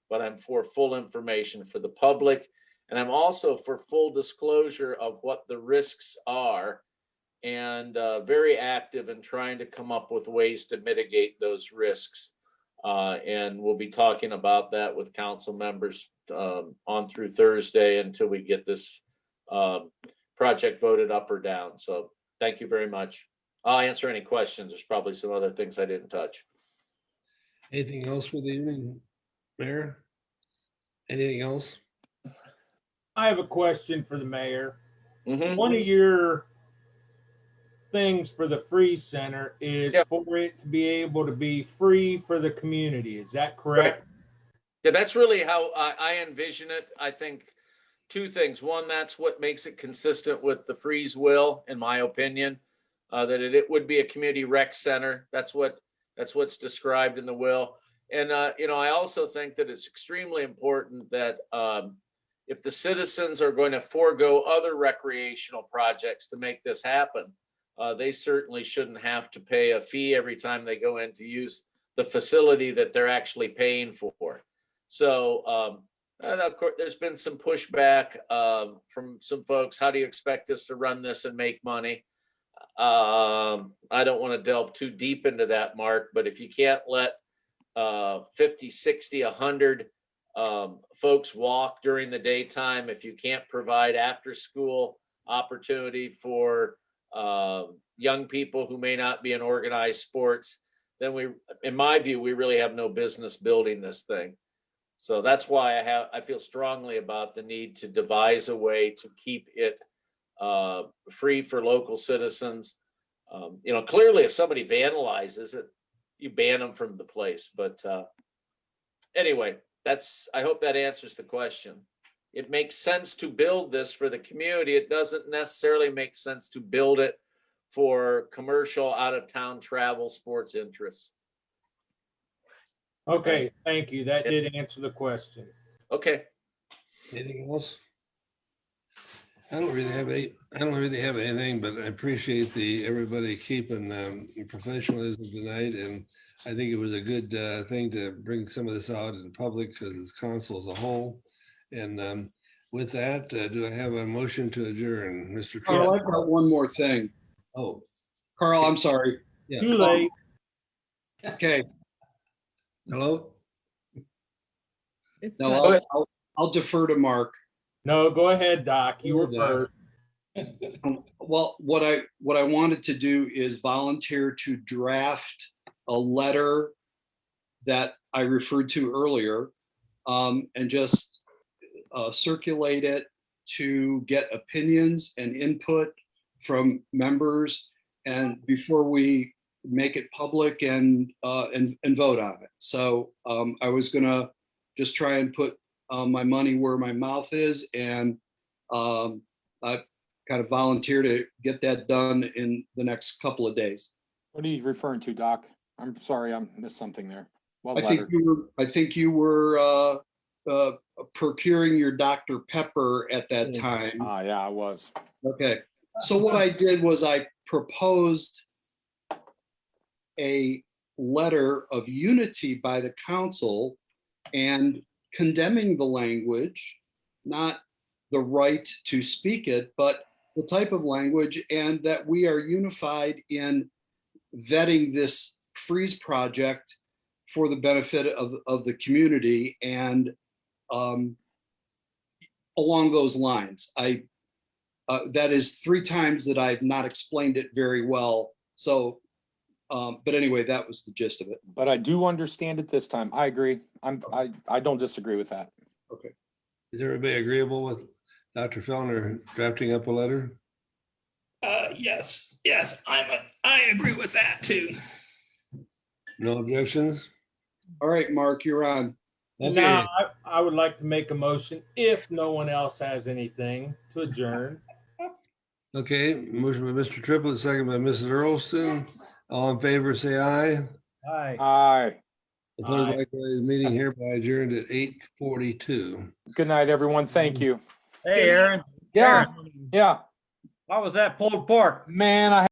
but I'm for full information for the public. And I'm also for full disclosure of what the risks are, and very active in trying to come up with ways to mitigate those risks. And we'll be talking about that with council members on through Thursday until we get this project voted up or down. So thank you very much. I'll answer any questions. There's probably some other things I didn't touch.
Anything else for the evening, Mayor? Anything else?
I have a question for the mayor.
Mhm.
One of your things for the Free Center is
Yeah.
for it to be able to be free for the community. Is that correct?
Yeah, that's really how I envision it. I think two things. One, that's what makes it consistent with the Freeze will, in my opinion, that it would be a community rec center. That's what's described in the will. And I also think that it's extremely important that if the citizens are going to forego other recreational projects to make this happen, they certainly shouldn't have to pay a fee every time they go in to use the facility that they're actually paying for. So, and of course, there's been some pushback from some folks. How do you expect us to run this and make money? I don't want to delve too deep into that, Mark, but if you can't let 50, 60, 100 folks walk during the daytime, if you can't provide after school opportunity for young people who may not be in organized sports, then in my view, we really have no business building this thing. So that's why I feel strongly about the need to devise a way to keep it free for local citizens. Clearly if somebody vandalizes it, you ban them from the place. But anyway, I hope that answers the question. It makes sense to build this for the community. It doesn't necessarily make sense to build it for commercial out-of-town travel sports interests.
Okay, thank you. That did answer the question.
Okay.
Anything else? I don't really have anything, but I appreciate everybody keeping professionalism tonight. And I think it was a good thing to bring some of this out in public because it's council as a whole. And with that, do I have a motion to adjourn, Mr.
Carl,
Tripp?
I've got one more thing.
Oh,
Carl, I'm sorry.
yeah.
Too late.
Okay,
Hello?
It's
no,
not-
I'll defer to Mark.
No, go ahead, Doc. You were
Go ahead,
first.
Well, what I wanted to do is volunteer to draft a letter that I referred to earlier, and just circulate it to get opinions and input from members, and before we make it public and vote on it. So I was gonna just try and put my money where my mouth is, and I kind of volunteer to get that done in the next couple of days.
What are you referring to, Doc? I'm sorry, I missed something there. What
I think
letter?
you were procuring your Dr. Pepper at that time.
Yeah, I was.
Okay, so what I did was I proposed a letter of unity by the council and condemning the language, not the right to speak it, but the type of language, and that we are unified in vetting this freeze project for the benefit of the community. And along those lines, that is 3 times that I've not explained it very well. So, but anyway, that was the gist of it.
But I do understand it this time. I agree. I don't disagree with that.
Okay.
Is everybody agreeable with Dr. Fellner drafting up a letter?
Yes, I agree with that too.
No objections?
All right, Mark, you're on.
And
Okay.
now I would like to make a motion, if no one else has anything, to adjourn.
Okay, motion by Mr. Triplett, second by Mrs. Earlston. All in favor, say aye.
Aye.
Aye.
Opposed,
Aye.
likewise, meeting hereby adjourned at 8:42.
Good night, everyone. Thank you.
Hey, Aaron.
Yeah,
Aaron,
yeah.
how was that pulled pork?
Man, I